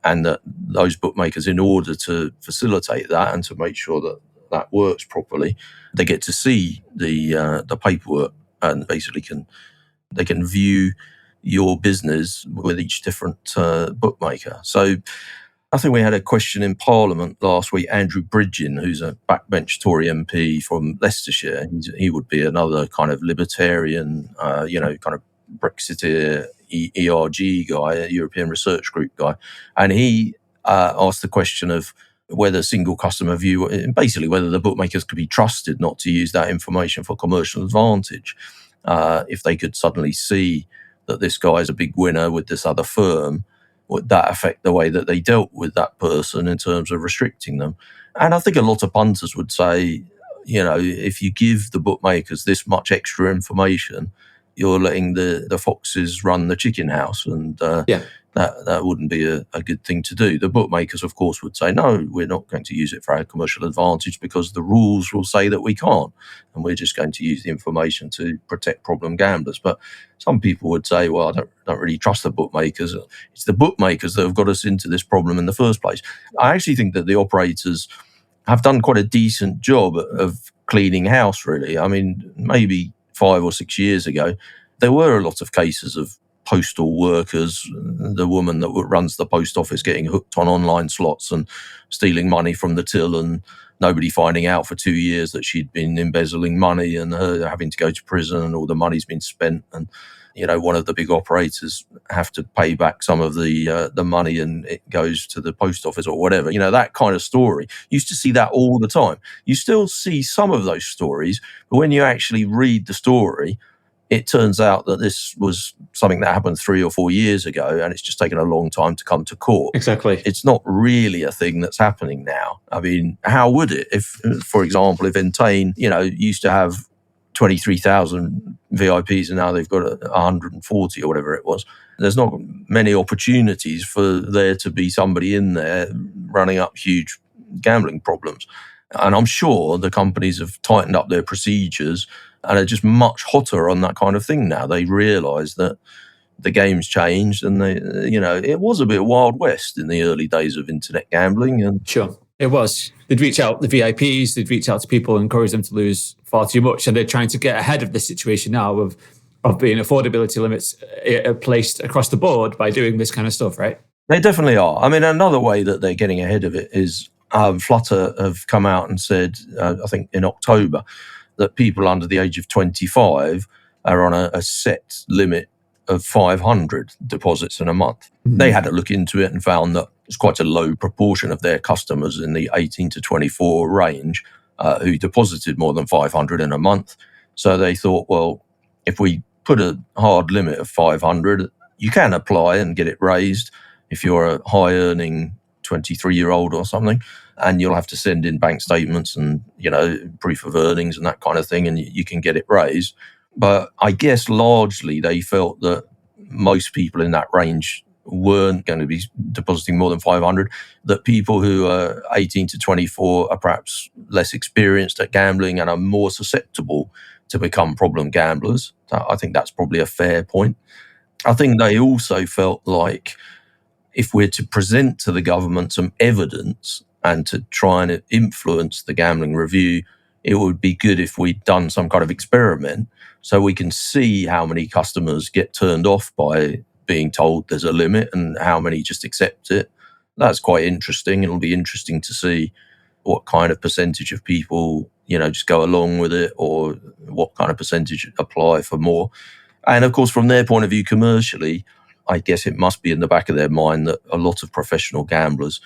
and that those bookmakers, in order to facilitate that and to make sure that that works properly, they get to see the paperwork, and basically they can view your business with each different bookmaker. So I think we had a question in Parliament last week. Andrew Bridgen, who's a backbench Tory MP from Leicestershire, he would be another kind of libertarian, kind of Brexiteer ERG guy, a European Research Group guy. And he asked the question of whether single customer view, basically whether the bookmakers could be trusted not to use that information for commercial advantage. If they could suddenly see that this guy is a big winner with this other firm, would that affect the way that they dealt with that person in terms of restricting them? And I think a lot of punters would say, if you give the bookmakers this much extra information, you're letting the foxes run the chicken house. And that wouldn't be a good thing to do. The bookmakers, of course, would say, no, we're not going to use it for our commercial advantage because the rules will say that we can't. And we're just going to use the information to protect problem gamblers. But some people would say, well, I don't really trust the bookmakers. It's the bookmakers that have got us into this problem in the first place. I actually think that the operators have done quite a decent job of cleaning house, really. I mean, maybe 5 or 6 years ago, there were a lot of cases of postal workers, the woman that runs the post office getting hooked on online slots and stealing money from the till, and nobody finding out for 2 years that she'd been embezzling money and her having to go to prison and all the money's been spent. And, one of the big operators have to pay back some of the money and it goes to the post office or whatever. That kind of story. You used to see that all the time. You still see some of those stories, but when you actually read the story, it turns out that this was something that happened 3 or 4 years ago, and it's just taken a long time to come to court. Exactly. It's not really a thing that's happening now. I mean, how would it? If, for example, if Entain, used to have 23,000 VIPs and now they've got 140 or whatever it was, there's not many opportunities for there to be somebody in there running up huge gambling problems. And I'm sure the companies have tightened up their procedures and are just much hotter on that kind of thing now. They realise that the game's changed, and it was a bit Wild West in the early days of internet gambling. And sure, it was. They'd reach out to the VIPs, they'd reach out to people and encourage them to lose far too much, and they're trying to get ahead of the situation now of being affordability limits placed across the board by doing this kind of stuff, right? They definitely are. I mean, another way that they're getting ahead of it is Flutter have come out and said, I think in October, that people under the age of 25 are on a set limit of 500 deposits in a month. Mm-hmm. They had a look into it and found that it's quite a low proportion of their customers in the 18 to 24 range who deposited more than 500 in a month. So they thought, well, if we put a hard limit of 500, you can apply and get it raised if you're a high-earning 23-year-old or something, and you'll have to send in bank statements and, proof of earnings and that kind of thing, and you can get it raised. But I guess largely they felt that most people in that range weren't going to be depositing more than 500, that people who are 18 to 24 are perhaps less experienced at gambling and are more susceptible to become problem gamblers. I think that's probably a fair point. I think they also felt like if we're to present to the government some evidence and to try and influence the gambling review, it would be good if we'd done some kind of experiment so we can see how many customers get turned off by being told there's a limit and how many just accept it. That's quite interesting. It'll be interesting to see what kind of percentage of people, just go along with it, or what kind of percentage apply for more. And of course, from their point of view commercially, I guess it must be in the back of their mind that a lot of professional gamblers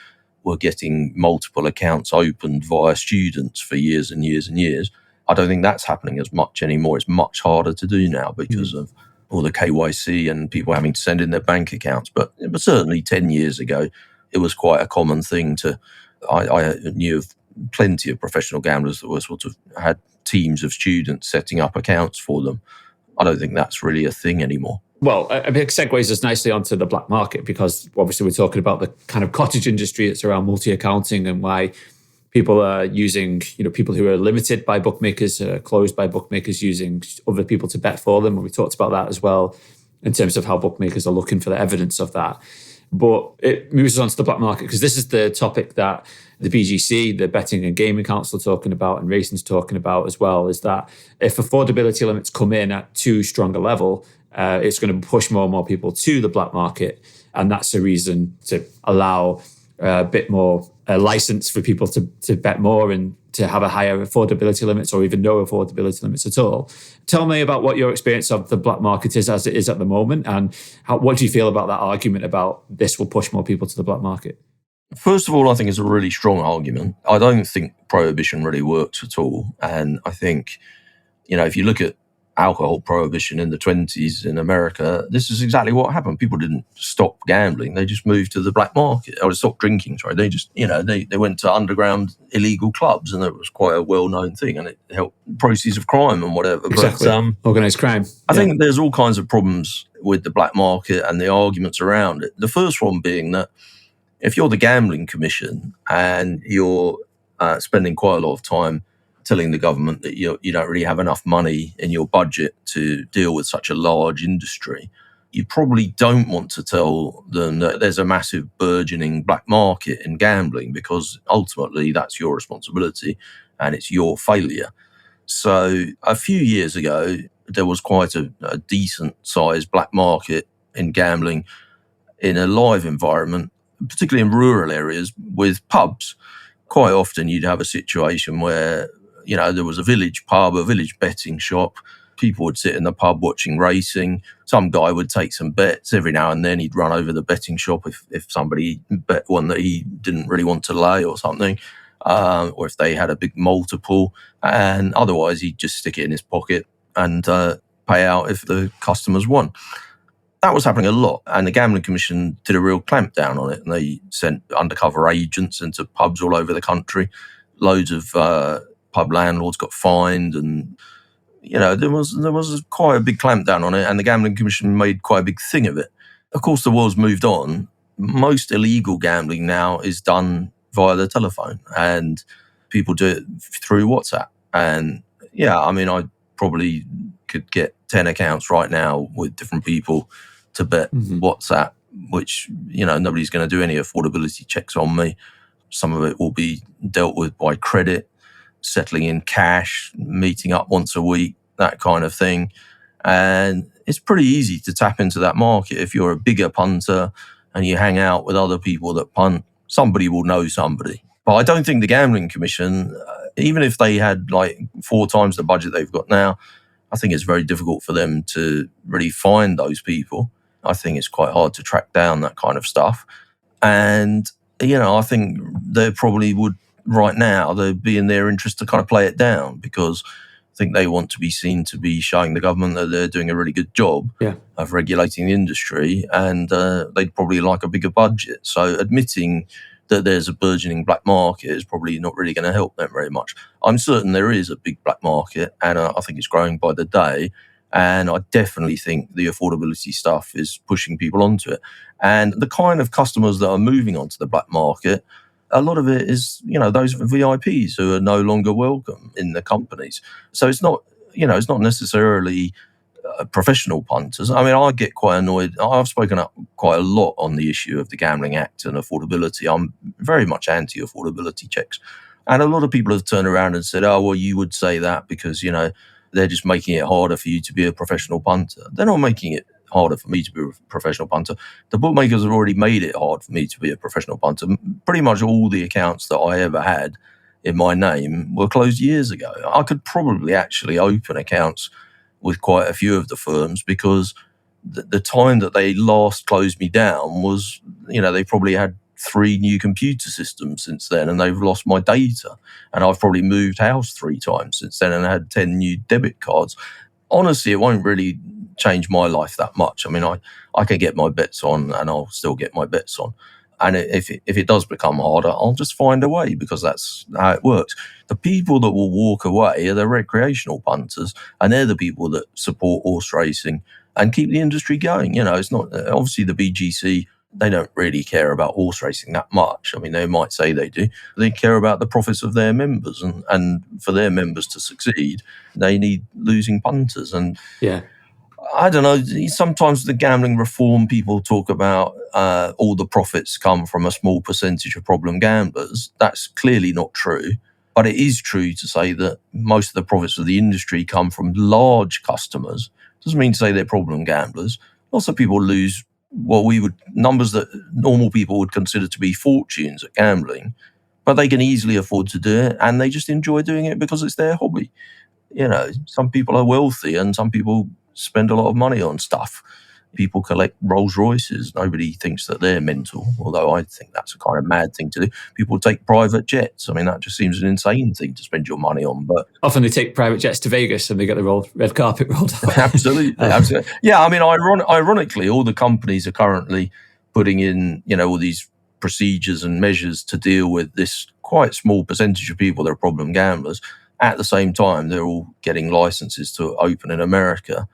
were getting multiple accounts opened via students for years and years and years. I don't think that's happening as much anymore. It's much harder to do now because of all the KYC and people having to send in their bank accounts. But certainly 10 years ago, it was quite a common thing I knew of plenty of professional gamblers that were sort of had teams of students setting up accounts for them. I don't think that's really a thing anymore. Well, it segues us nicely onto the black market, because obviously we're talking about the kind of cottage industry that's around multi-accounting and why people are using, people who are limited by bookmakers, closed by bookmakers, using other people to bet for them. And we talked about that as well in terms of how bookmakers are looking for the evidence of that. But it moves us on to the black market, because this is the topic that the BGC, the Betting and Gaming Council, are talking about, and racing's talking about as well, is that if affordability limits come in at too strong a level, it's going to push more and more people to the black market. And that's a reason to allow a bit more license for people to bet more and to have a higher affordability limits, or even no affordability limits at all. Tell me about what your experience of the black market is as it is at the moment, and what do you feel about that argument about this will push more people to the black market? First of all, I think it's a really strong argument. I don't think prohibition really works at all. And I think, if you look at alcohol prohibition in the 1920s in America, this is exactly what happened. People didn't stop gambling. They just moved to the black market, or stop drinking, sorry. They just, they went to underground illegal clubs, and it was quite a well-known thing, and it helped proceeds of crime and whatever. Exactly. But, organised crime. I think there's all kinds of problems with the black market and the arguments around it. The first one being that if you're the Gambling Commission and you're spending quite a lot of time telling the government that you don't really have enough money in your budget to deal with such a large industry, you probably don't want to tell them that there's a massive burgeoning black market in gambling, because ultimately that's your responsibility and it's your failure. So a few years ago, there was quite a decent sized black market in gambling in a live environment, particularly in rural areas with pubs. Quite often you'd have a situation where there was a village pub, a village betting shop. People would sit in the pub watching racing. Some guy would take some bets. Every now and then he'd run over the betting shop if somebody bet one that he didn't really want to lay or something, or if they had a big multiple. And otherwise he'd just stick it in his pocket and pay out if the customers won. That was happening a lot, and the Gambling Commission did a real clampdown on it, and they sent undercover agents into pubs all over the country. Loads of pub landlords got fined, and there was quite a big clampdown on it, and the Gambling Commission made quite a big thing of it. Of course, the world's moved on. Most illegal gambling now is done via the telephone, and people do it through WhatsApp. And I probably could get 10 accounts right now with different people to bet WhatsApp, which nobody's going to do any affordability checks on me. Some of it will be dealt with by credit, settling in cash, meeting up once a week, that kind of thing. And it's pretty easy to tap into that market. If you're a bigger punter and you hang out with other people that punt, somebody will know somebody. But I don't think the Gambling Commission, even if they had like 4 times the budget they've got now, I think it's very difficult for them to really find those people. I think it's quite hard to track down that kind of stuff. And, I think they probably would, right now, they'd be in their interest to kind of play it down, because I think they want to be seen to be showing the government that they're doing a really good job of regulating the industry, and they'd probably like a bigger budget. So admitting that there's a burgeoning black market is probably not really going to help them very much. I'm certain there is a big black market, and I think it's growing by the day. And I definitely think the affordability stuff is pushing people onto it. And the kind of customers that are moving onto the black market, a lot of it is, those VIPs who are no longer welcome in the companies. So it's not, it's not necessarily professional punters. I mean, I get quite annoyed. I've spoken up quite a lot on the issue of the Gambling Act and affordability. I'm very much anti-affordability checks. And a lot of people have turned around and said, oh, well, you would say that because, they're just making it harder for you to be a professional punter. They're not making it harder for me to be a professional punter. The bookmakers have already made it hard for me to be a professional punter. Pretty much all the accounts that I ever had in my name were closed years ago. I could probably actually open accounts with quite a few of the firms, because the time that they last closed me down was, they probably had 3 new computer systems since then, and they've lost my data. And I've probably moved house 3 times since then and had 10 new debit cards. Honestly, it won't really change my life that much. I mean, I can get my bets on, and I'll still get my bets on. And if it does become harder, I'll just find a way, because that's how it works. The people that will walk away are the recreational punters, and they're the people that support horse racing and keep the industry going. It's not, obviously the BGC, they don't really care about horse racing that much. I mean, they might say they do. They care about the profits of their members, and for their members to succeed, they need losing punters. And I don't know. Sometimes the gambling reform people talk about all the profits come from a small percentage of problem gamblers. That's clearly not true. But it is true to say that most of the profits of the industry come from large customers. Doesn't mean to say they're problem gamblers. Lots of people lose numbers that normal people would consider to be fortunes at gambling, but they can easily afford to do it, and they just enjoy doing it because it's their hobby. Some people are wealthy and some people spend a lot of money on stuff. People collect Rolls Royces. Nobody thinks that they're mental, although I think that's a kind of mad thing to do. People take private jets. I mean, that just seems an insane thing to spend your money on. But often they take private jets to Vegas and they get the red carpet rolled out. Absolutely. Yeah, I mean, ironically, all the companies are currently putting in, all these procedures and measures to deal with this quite small percentage of people that are problem gamblers. At the same time, they're all getting licenses to open in America,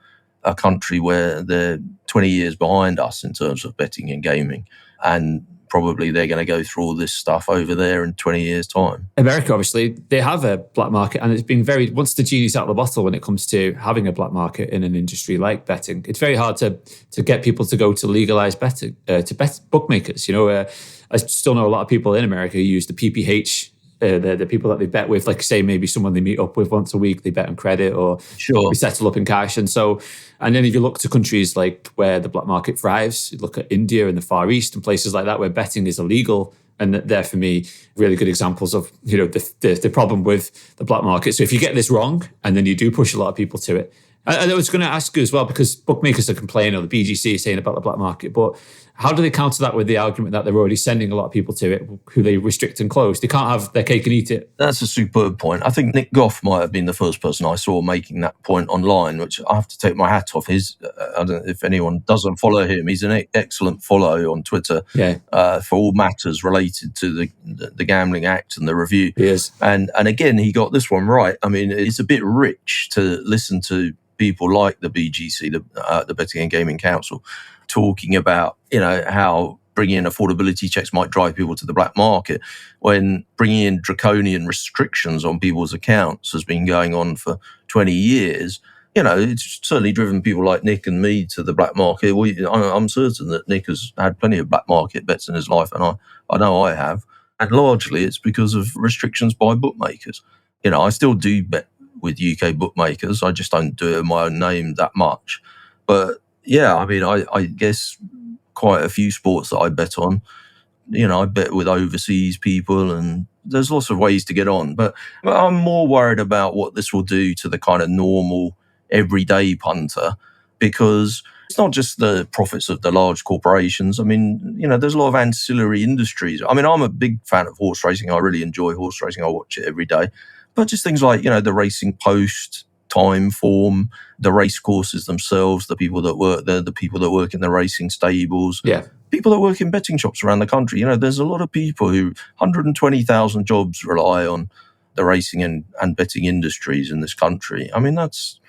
a country where they're 20 years behind us in terms of betting and gaming. And probably they're going to go through all this stuff over there in 20 years' time. America, obviously, they have a black market, and it's been once the genie's out of the bottle when it comes to having a black market in an industry like betting, it's very hard to get people to go to legalized betting, to bet bookmakers. I still know a lot of people in America who use the PPH. The people that they bet with, like say maybe someone they meet up with once a week, they bet on credit or we settle up in cash. And then if you look to countries like where the black market thrives, you look at India and the Far East and places like that where betting is illegal. And they're, for me, really good examples of, the problem with the black market. So if you get this wrong and then you do push a lot of people to it. I was going to ask you as well, because bookmakers are complaining, or the BGC is saying about the black market, but how do they counter that with the argument that they're already sending a lot of people to it who they restrict and close? They can't have their cake and eat it. That's a superb point. I think Nick Goff might have been the first person I saw making that point online, which I have to take my hat off. I don't know if anyone doesn't follow him. He's an excellent follow on Twitter for all matters related to the Gambling Act and the review. He is. And again, he got this one right. I mean, it's a bit rich to listen to people like the BGC, the Betting and Gaming Council, talking about, how bringing in affordability checks might drive people to the black market, when bringing in draconian restrictions on people's accounts has been going on for 20 years. It's certainly driven people like Nick and me to the black market. I'm certain that Nick has had plenty of black market bets in his life, and I know I have. And largely it's because of restrictions by bookmakers. I still do bet with UK bookmakers. I just don't do it in my own name that much. But yeah, I mean, I guess quite a few sports that I bet on, I bet with overseas people, and there's lots of ways to get on. But I'm more worried about what this will do to the kind of normal, everyday punter, because it's not just the profits of the large corporations. I mean, there's a lot of ancillary industries. I mean, I'm a big fan of horse racing. I really enjoy horse racing. I watch it every day. But just things like, the Racing Post, Time Form, the race courses themselves, the people that work there, the people that work in the racing stables, people that work in betting shops around the country. There's a lot of people 120,000 jobs rely on the racing and betting industries in this country. I mean, that's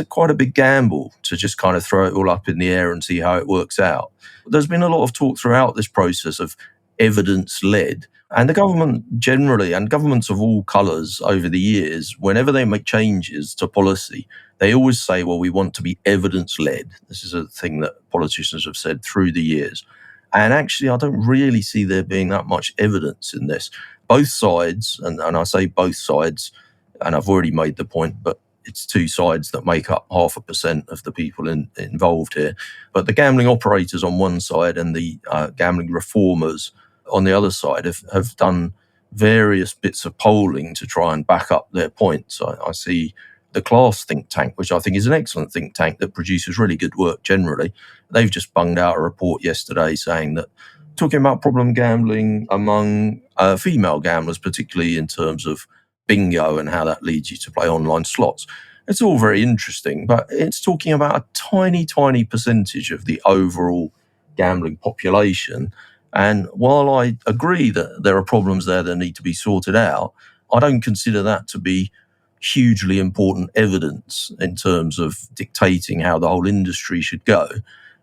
quite a big gamble to just kind of throw it all up in the air and see how it works out. There's been a lot of talk throughout this process of evidence-led. And the government generally, and governments of all colours over the years, whenever they make changes to policy, they always say, well, we want to be evidence-led. This is a thing that politicians have said through the years. And actually, I don't really see there being that much evidence in this. Both sides, and I say both sides, and I've already made the point, but it's two sides that make up 0.5% of the people involved here. But the gambling operators on one side and the gambling reformers on the other side have done various bits of polling to try and back up their points. I see the Class think tank, which I think is an excellent think tank that produces really good work generally. They've just bunged out a report yesterday saying that, talking about problem gambling among female gamblers, particularly in terms of bingo and how that leads you to play online slots. It's all very interesting, but it's talking about a tiny, tiny percentage of the overall gambling population. And while I agree that there are problems there that need to be sorted out, I don't consider that to be hugely important evidence in terms of dictating how the whole industry should go.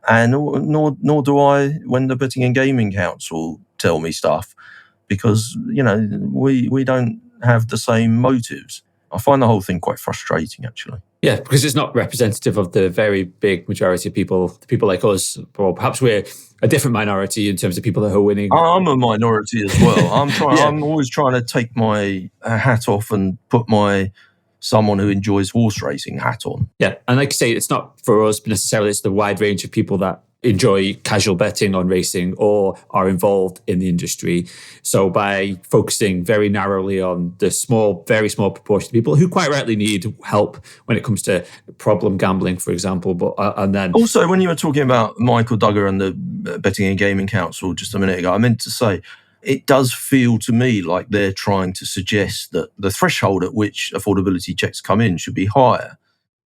And nor do I when the Betting and Gaming Council tell me stuff, because, we don't have the same motives. I find the whole thing quite frustrating, actually. Yeah, because it's not representative of the very big majority of people, the people like us, or perhaps we're a different minority in terms of people who are winning. I'm a minority as well. Yeah, I'm always trying to take my hat off and put my someone who enjoys horse racing hat on. yeah. And like you say, it's not for us necessarily, it's the wide range of people that enjoy casual betting on racing or are involved in the industry. So by focusing very narrowly on the small, very small proportion of people who quite rightly need help when it comes to problem gambling, for example, but and then Also, when you were talking about Michael Duggar and the Betting and Gaming Council just a minute ago, I meant to say it does feel to me like they're trying to suggest that the threshold at which affordability checks come in should be higher.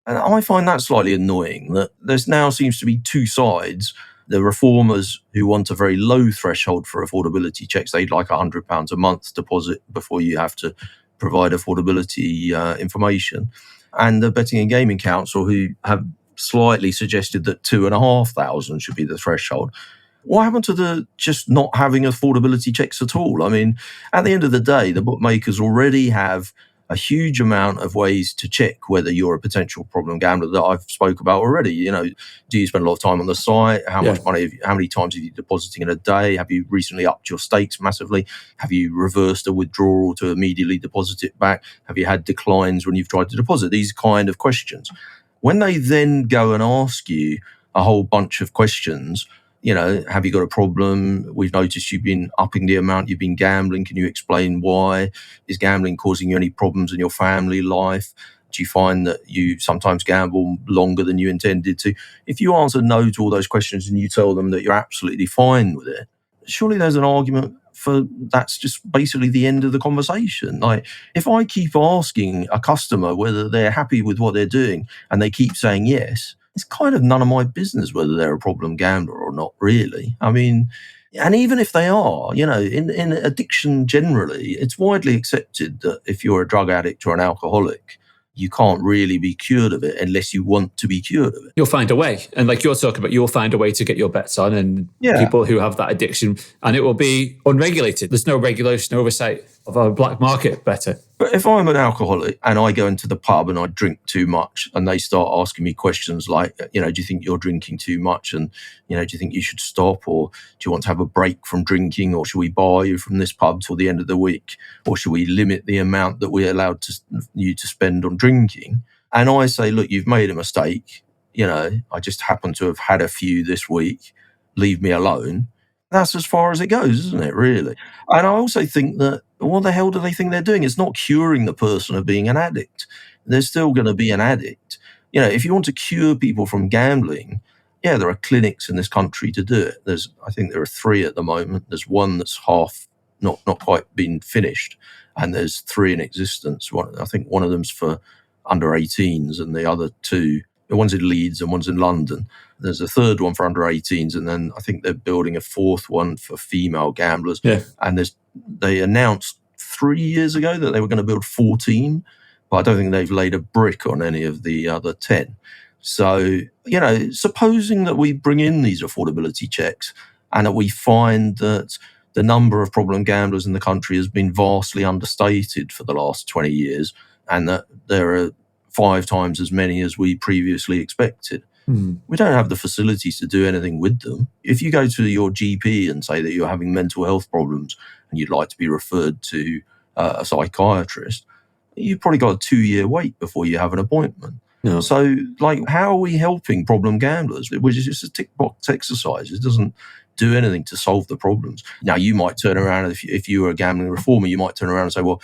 And I find that slightly annoying that there's now seems to be two sides. The reformers who want a very low threshold for affordability checks, they'd like £100 a month deposit before you have to provide affordability information. And the Betting and Gaming Council who have slightly suggested that 2,500 should be the threshold. What happened to the just not having affordability checks at all? I mean, at the end of the day, the bookmakers already have a huge amount of ways to check whether you're a potential problem gambler that I've spoke about already. You know, do you spend a lot of time on the site? How much money, how many times are you depositing in a day? Have you recently upped your stakes massively? Have you reversed a withdrawal to immediately deposit it back? Have you had declines when you've tried to deposit? These kind of questions. When they then go and ask you a whole bunch of questions, you know, have you got a problem? We've noticed you've been upping the amount you've been gambling. Can you explain why? Is gambling causing you any problems in your family life? Do you find that you sometimes gamble longer than you intended to? If you answer no to all those questions and you tell them that you're absolutely fine with it, surely there's an argument for that's just basically the end of the conversation. Like, if I keep asking a customer whether they're happy with what they're doing and they keep saying yes, it's kind of none of my business whether they're a problem gambler or not, really. I mean, and even if they are, you know, in addiction generally, it's widely accepted that if you're a drug addict or an alcoholic, you can't really be cured of it unless you want to be cured of it. you'll find a way. And like you're talking about, you'll find a way to get your bets on, and people who have that addiction, and it will be unregulated. There's no regulation, oversight of a black market better. But if I'm an alcoholic and I go into the pub and I drink too much and they start asking me questions like, you know, do you think you're drinking too much? And, you know, do you think you should stop? Or do you want to have a break from drinking? Or should we bar you from this pub till the end of the week? Or should we limit the amount that we're allowed you to spend on drinking? And I say, look, you've made a mistake. You know, I just happen to have had a few this week. Leave me alone. That's as far as it goes, isn't it, really? And I also think that, what the hell do they think they're doing? It's not curing the person of being an addict. They're still going to be an addict. You know, if you want to cure people from gambling, yeah, there are clinics in this country to do it. I think there are 3 at the moment. There's one that's not quite been finished, and there's 3 in existence. I think one of them's for under 18s, and the other 2, one's in Leeds and one's in London. There's a 3rd one for under 18s, and then I think they're building a 4th one for female gamblers. Yeah. And they announced 3 years ago that they were going to build 14, but I don't think they've laid a brick on any of the other 10. So, you know, supposing that we bring in these affordability checks and that we find that the number of problem gamblers in the country has been vastly understated for the last 20 years, and that there are 5 times as many as we previously expected. We don't have the facilities to do anything with them. If you go to your GP and say that you're having mental health problems and you'd like to be referred to a psychiatrist, you've probably got a 2-year wait before you have an appointment. No. So, like, how are we helping problem gamblers? Which is just a tick box exercise. It doesn't do anything to solve the problems. Now, you might turn around, if you were a gambling reformer, you might turn around and say, well,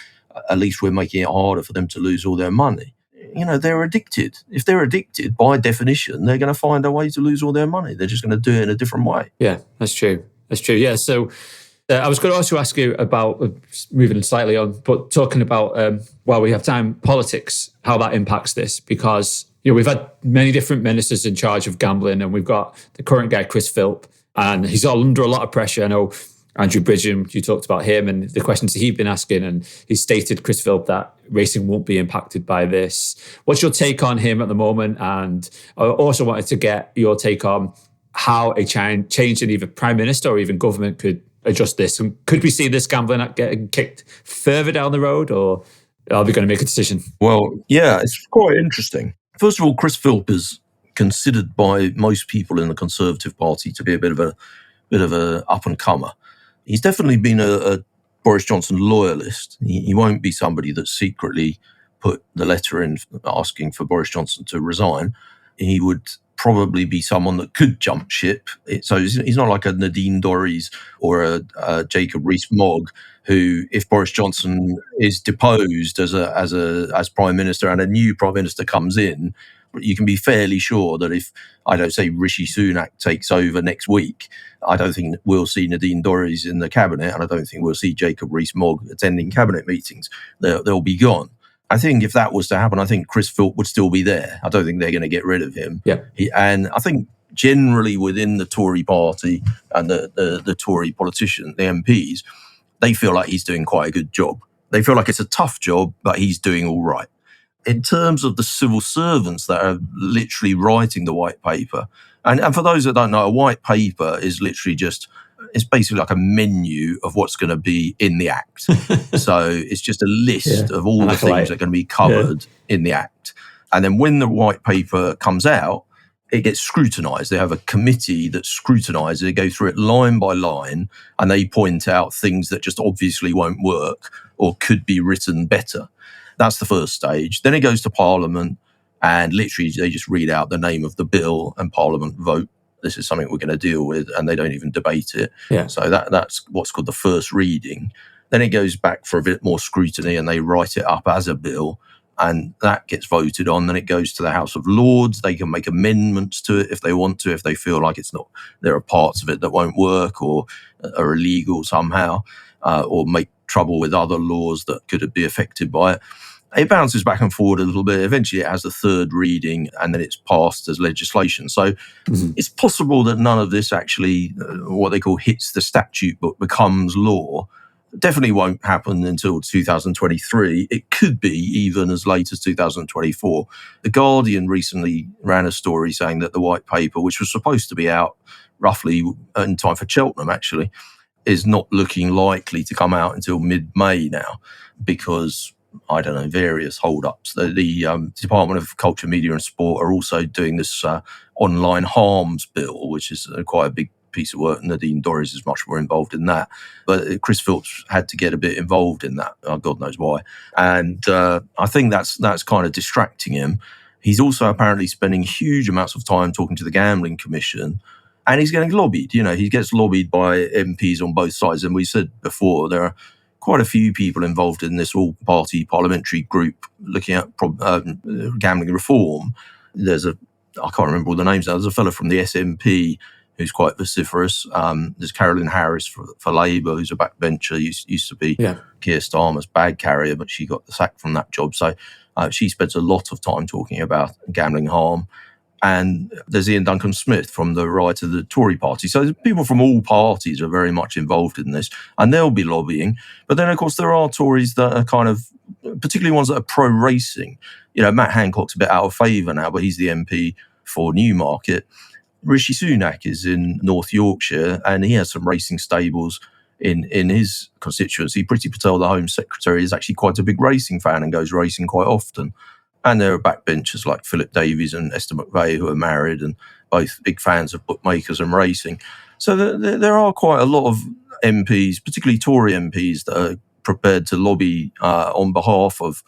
at least we're making it harder for them to lose all their money. You know, they're addicted. If they're addicted, by definition, they're going to find a way to lose all their money. They're just going to do it in a different way. Yeah, that's true. That's true. Yeah. So I was going to also ask you about, moving slightly on, but talking about, while we have time, politics, how that impacts this, because, you know, we've had many different ministers in charge of gambling, and we've got the current guy, Chris Philp, and he's all under a lot of pressure. I know Andrew Bridgham, you talked about him and the questions that he's been asking, and he stated, Chris Philp, that racing won't be impacted by this. What's your take on him at the moment? And I also wanted to get your take on how a change in either Prime Minister or even government could adjust this. And could we see this Gambling Act getting kicked further down the road, or are we going to make a decision? Well, yeah, it's quite interesting. First of all, Chris Philp is considered by most people in the Conservative Party to be a bit of a up and comer. He's definitely been a Boris Johnson loyalist. He won't be somebody that secretly put the letter in asking for Boris Johnson to resign. He would probably be someone that could jump ship. So he's not like a Nadine Dorries or a Jacob Rees-Mogg, who, if Boris Johnson is deposed as Prime Minister and a new Prime Minister comes in, you can be fairly sure that if, I don't say, Rishi Sunak takes over next week, I don't think we'll see Nadine Dorries in the cabinet, and I don't think we'll see Jacob Rees-Mogg attending cabinet meetings. They'll be gone. I think if that was to happen, I think Chris Philp would still be there. I don't think they're going to get rid of him. Yeah. And I think generally within the Tory party and the Tory politicians, the MPs, they feel like he's doing quite a good job. They feel like it's a tough job, but he's doing all right. In terms of the civil servants that are literally writing the white paper, and for those that don't know, a white paper is literally it's basically like a menu of what's going to be in the act. So it's just a list of all the things that are going to be covered in the act. And then when the white paper comes out, it gets scrutinised. They have a committee that scrutinises. They go through it line by line, and they point out things that just obviously won't work or could be written better. That's the first stage. Then it goes to Parliament, and literally they just read out the name of the bill and Parliament vote. This is something we're going to deal with, and they don't even debate it. Yeah. So that's what's called the first reading. Then it goes back for a bit more scrutiny, and they write it up as a bill, and that gets voted on. Then it goes to the House of Lords. They can make amendments to it if they want to, if they feel like there are parts of it that won't work or are illegal somehow, or make trouble with other laws that could be affected by it. It bounces back and forward a little bit. Eventually it has a third reading, and then it's passed as legislation. So it's possible that none of this actually, what they call hits the statute book, becomes law. Definitely won't happen until 2023. It could be even as late as 2024. The Guardian recently ran a story saying that the white paper, which was supposed to be out roughly in time for Cheltenham actually, is not looking likely to come out until mid-May now because, I don't know, various hold-ups. The Department of Culture, Media and Sport are also doing this online harms bill, which is quite a big piece of work. Nadine Dorries is much more involved in that. But Chris Philps had to get a bit involved in that. God knows why. And I think that's kind of distracting him. He's also apparently spending huge amounts of time talking to the Gambling Commission, and he's getting lobbied. He gets lobbied by MPs on both sides. And we said before, there are quite a few people involved in this all-party parliamentary group looking at gambling reform. I can't remember all the names now. There's a fellow from the SNP who's quite vociferous. There's Carolyn Harris for Labour, who's a backbencher, used to be Keir Starmer's bag carrier, but she got the sack from that job. So she spends a lot of time talking about gambling harm. And there's Ian Duncan Smith from the right of the Tory party. So people from all parties are very much involved in this, and they'll be lobbying. But then, of course, there are Tories that are kind of, particularly ones that are pro-racing. Matt Hancock's a bit out of favour now, but he's the MP for Newmarket. Rishi Sunak is in North Yorkshire, and he has some racing stables in his constituency. Priti Patel, the Home Secretary, is actually quite a big racing fan and goes racing quite often. And there are backbenchers like Philip Davies and Esther McVeigh who are married and both big fans of bookmakers and racing. So there are quite a lot of MPs, particularly Tory MPs, that are prepared to lobby on behalf of,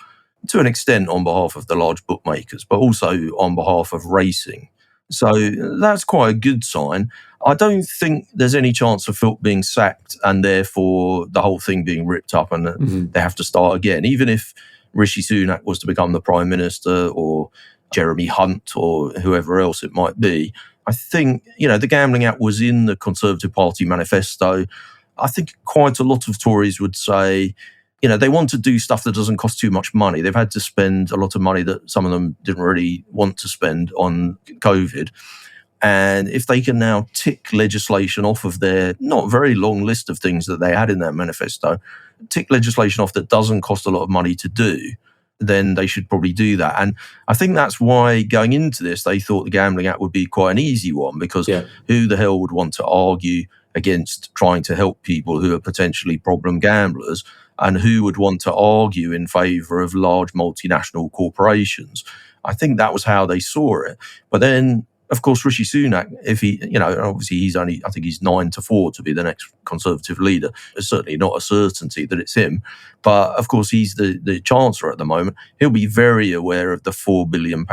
to an extent, on behalf of the large bookmakers, but also on behalf of racing. So that's quite a good sign. I don't think there's any chance of Philp being sacked and therefore the whole thing being ripped up and they have to start again. Even if Rishi Sunak was to become the Prime Minister or Jeremy Hunt or whoever else it might be, I think, the Gambling Act was in the Conservative Party manifesto. I think quite a lot of Tories would say, they want to do stuff that doesn't cost too much money. They've had to spend a lot of money that some of them didn't really want to spend on COVID. And if they can now tick legislation off of their not very long list of things that they had in their manifesto, tick legislation off that doesn't cost a lot of money to do, then they should probably do that. And I think that's why going into this, they thought the Gambling Act would be quite an easy one, because who the hell would want to argue against trying to help people who are potentially problem gamblers and who would want to argue in favour of large multinational corporations. I think that was how they saw it. But then, of course, Rishi Sunak, if he, obviously I think he's 9-4 to be the next Conservative leader. It's certainly not a certainty that it's him. But of course, he's the Chancellor at the moment. He'll be very aware of the £4 billion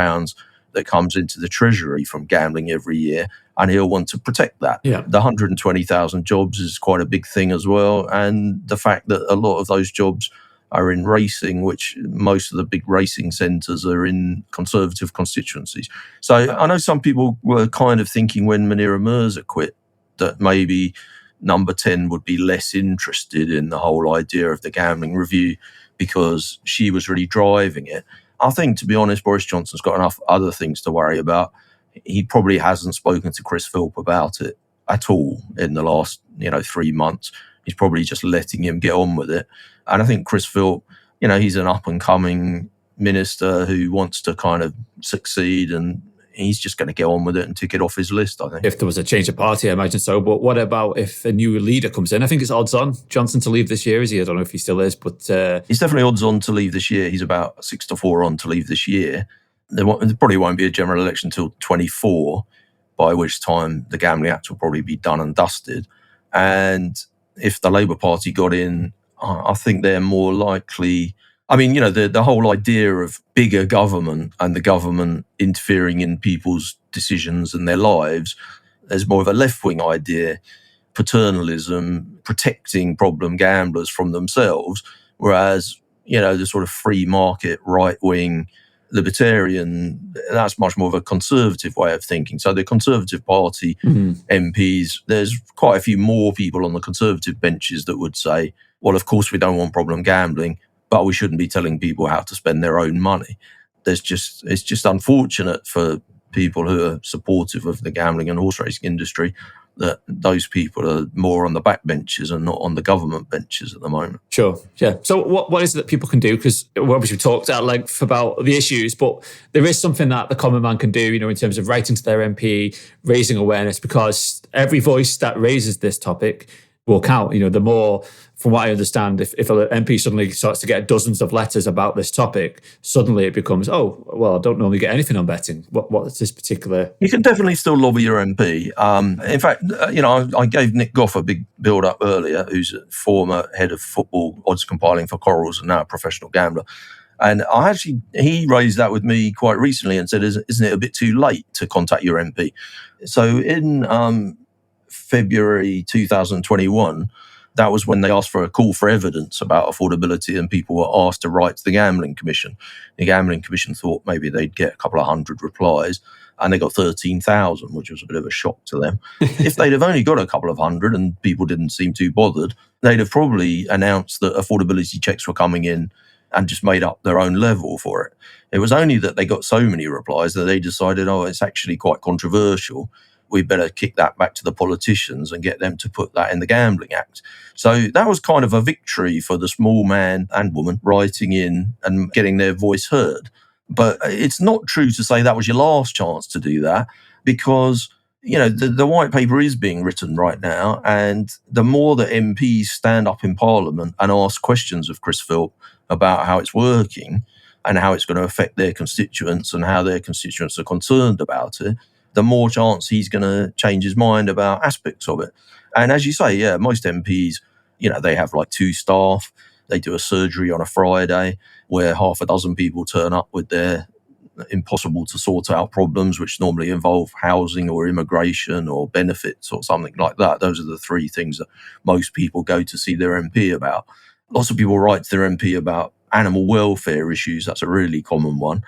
that comes into the Treasury from gambling every year, and he'll want to protect that. Yeah. The 120,000 jobs is quite a big thing as well, and the fact that a lot of those jobs are in racing, which most of the big racing centres are in Conservative constituencies. So I know some people were kind of thinking when Munira Mirza quit that maybe Number 10 would be less interested in the whole idea of the gambling review because she was really driving it. I think, to be honest, Boris Johnson's got enough other things to worry about. He probably hasn't spoken to Chris Philp about it at all in the last 3 months. He's probably just letting him get on with it. And I think Chris Philp, he's an up-and-coming minister who wants to kind of succeed, and he's just going to get on with it and tick it off his list, I think. If there was a change of party, I imagine so. But what about if a new leader comes in? I think it's odds on Johnson to leave this year, is he? I don't know if he still is, but... He's definitely odds on to leave this year. He's about 6-4 on to leave this year. There probably won't be a general election until 24, by which time the Gambling Act will probably be done and dusted. And if the Labour Party got in, I think they're more likely... I mean, the whole idea of bigger government and the government interfering in people's decisions and their lives, there's more of a left-wing idea, paternalism, protecting problem gamblers from themselves, whereas, the sort of free market, right-wing, libertarian, that's much more of a conservative way of thinking. So the Conservative Party MPs, there's quite a few more people on the Conservative benches that would say, well, of course we don't want problem gambling, but we shouldn't be telling people how to spend their own money. It's just unfortunate for people who are supportive of the gambling and horse racing industry that those people are more on the back benches and not on the government benches at the moment. Sure, yeah. So what is it that people can do? Because we obviously talked at length about the issues, but there is something that the common man can do, in terms of writing to their MP, raising awareness, because every voice that raises this topic will count. The more, from what I understand, if an MP suddenly starts to get dozens of letters about this topic, suddenly it becomes, oh, well, I don't normally get anything on betting. What's this particular... You can definitely still lobby your MP. In fact, I gave Nick Goff a big build-up earlier, who's a former head of football odds compiling for Corals and now a professional gambler. And he raised that with me quite recently and said, isn't it a bit too late to contact your MP? So in February 2021, that was when they asked for a call for evidence about affordability, and people were asked to write to the Gambling Commission. The Gambling Commission thought maybe they'd get a couple of hundred replies, and they got 13,000, which was a bit of a shock to them. If they'd have only got a couple of hundred and people didn't seem too bothered, they'd have probably announced that affordability checks were coming in and just made up their own level for it. It was only that they got so many replies that they decided, it's actually quite controversial. We better kick that back to the politicians and get them to put that in the Gambling Act. So that was kind of a victory for the small man and woman writing in and getting their voice heard. But it's not true to say that was your last chance to do that, because the white paper is being written right now, and the more that MPs stand up in Parliament and ask questions of Chris Philp about how it's working and how it's going to affect their constituents and how their constituents are concerned about it, the more chance he's going to change his mind about aspects of it. And as you say, most MPs, they have like 2 staff. They do a surgery on a Friday where half a dozen people turn up with their impossible to sort out problems, which normally involve housing or immigration or benefits or something like that. Those are the 3 things that most people go to see their MP about. Lots of people write to their MP about animal welfare issues. That's a really common one.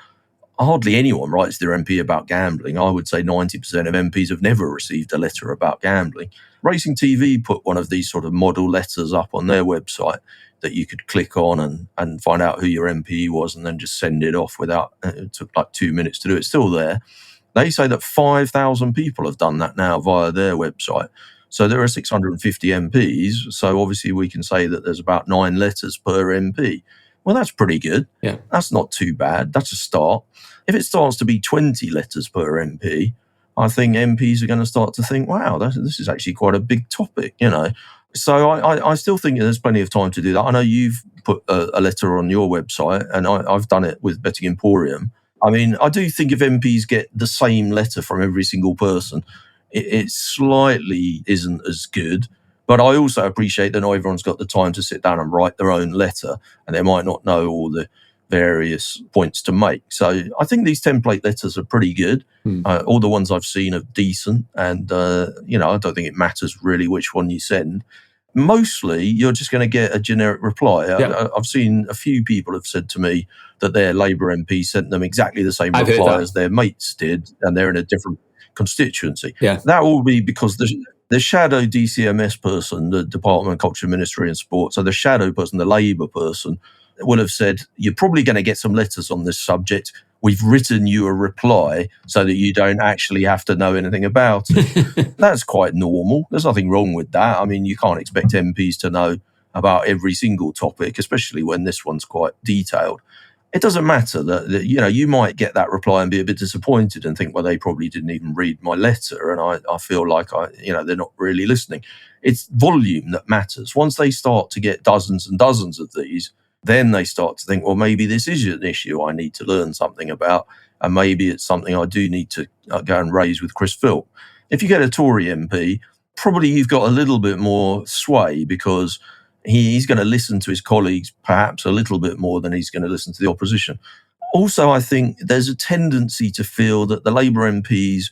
Hardly anyone writes to their MP about gambling. I would say 90% of MPs have never received a letter about gambling. Racing TV put one of these sort of model letters up on their website that you could click on and find out who your MP was and then just send it off without, it took like 2 minutes to do it. It's still there. They say that 5,000 people have done that now via their website. So there are 650 MPs. So obviously we can say that there's about 9 letters per MP. Well, that's pretty good. Yeah. That's not too bad. That's a start. If it starts to be 20 letters per MP, I think MPs are going to start to think, wow, this is actually quite a big topic, So I still think there's plenty of time to do that. I know you've put a letter on your website, and I've done it with Betting Emporium. I mean, I do think if MPs get the same letter from every single person, it slightly isn't as good. But I also appreciate that not everyone's got the time to sit down and write their own letter, and they might not know all the various points to make. So I think these template letters are pretty good. All the ones I've seen are decent, and I don't think it matters really which one you send. Mostly, you're just going to get a generic reply. Yeah. I've seen a few people have said to me that their Labour MP sent them exactly the same reply as their mates did, and they're in a different constituency. Yeah. That will be because the shadow DCMS person, the Department of Culture, Ministry and Sport, so the shadow person, the Labour person, will have said, you're probably going to get some letters on this subject. We've written you a reply so that you don't actually have to know anything about it. That's quite normal. There's nothing wrong with that. I mean, you can't expect MPs to know about every single topic, especially when this one's quite detailed. It doesn't matter that you might get that reply and be a bit disappointed and think, well, they probably didn't even read my letter, and I feel like they're not really listening. It's volume that matters. Once they start to get dozens and dozens of these, then they start to think, well, maybe this is an issue I need to learn something about, and maybe it's something I do need to go and raise with Chris Philp. If you get a Tory MP, probably you've got a little bit more sway because he's going to listen to his colleagues perhaps a little bit more than he's going to listen to the opposition. Also, I think there's a tendency to feel that the Labour MPs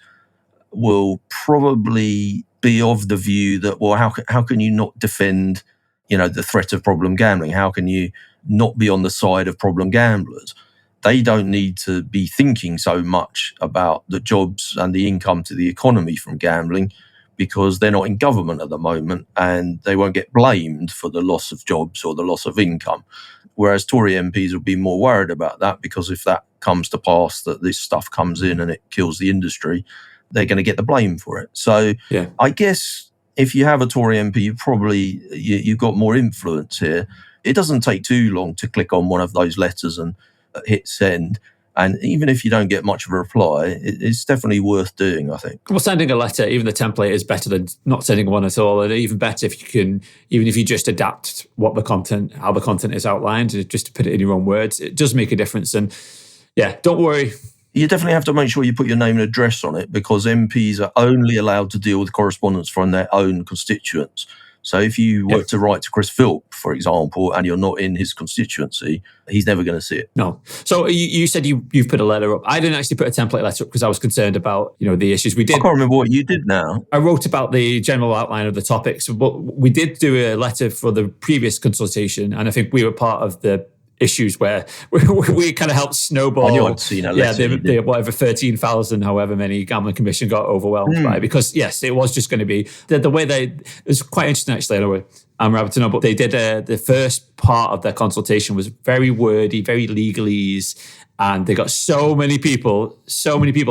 will probably be of the view that, well, how can you not defend, the threat of problem gambling? How can you not be on the side of problem gamblers? They don't need to be thinking so much about the jobs and the income to the economy from gambling because they're not in government at the moment and they won't get blamed for the loss of jobs or the loss of income. Whereas Tory MPs will be more worried about that because if that comes to pass, that this stuff comes in and it kills the industry, they're going to get the blame for it. So yeah. I guess if you have a Tory MP, you've got more influence here. It doesn't take too long to click on one of those letters and hit send. And even if you don't get much of a reply, it's definitely worth doing, I think. Well, sending a letter, even the template, is better than not sending one at all. And even better if you can, even if you just adapt how the content is outlined, just to put it in your own words, it does make a difference. And yeah, don't worry. You definitely have to make sure you put your name and address on it because MPs are only allowed to deal with correspondence from their own constituents. So if you were to write to Chris Philp, for example, and you're not in his constituency, he's never going to see it. No. So you said you've put a letter up. I didn't actually put a template letter up because I was concerned about the issues we did. I can't remember what you did now. I wrote about the general outline of the topics, but we did do a letter for the previous consultation, and I think we were part of the issues where we kind of helped snowball. I knew I'd seen a letter. The whatever 13,000, however many gambling commission got overwhelmed by, because yes, it was just going to be the way it was quite interesting actually. Anyway, I'm rabbit to know, but they did the first part of their consultation was very wordy, very legalese, and they got so many people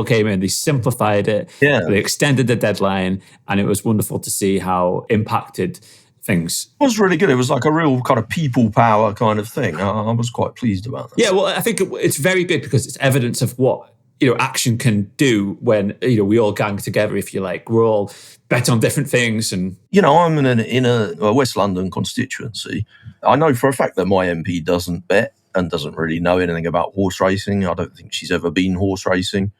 came in. They simplified it. Yeah. They extended the deadline, and it was wonderful to see how impacted things. It was really good. It was like a real kind of people power kind of thing. I was quite pleased about that. Yeah, well, I think it's very good because it's evidence of what action can do when we all gang together, if you like. We're all bet on different things, and I'm in a West London constituency. I know for a fact that my MP doesn't bet and doesn't really know anything about horse racing. I don't think she's ever been horse racing.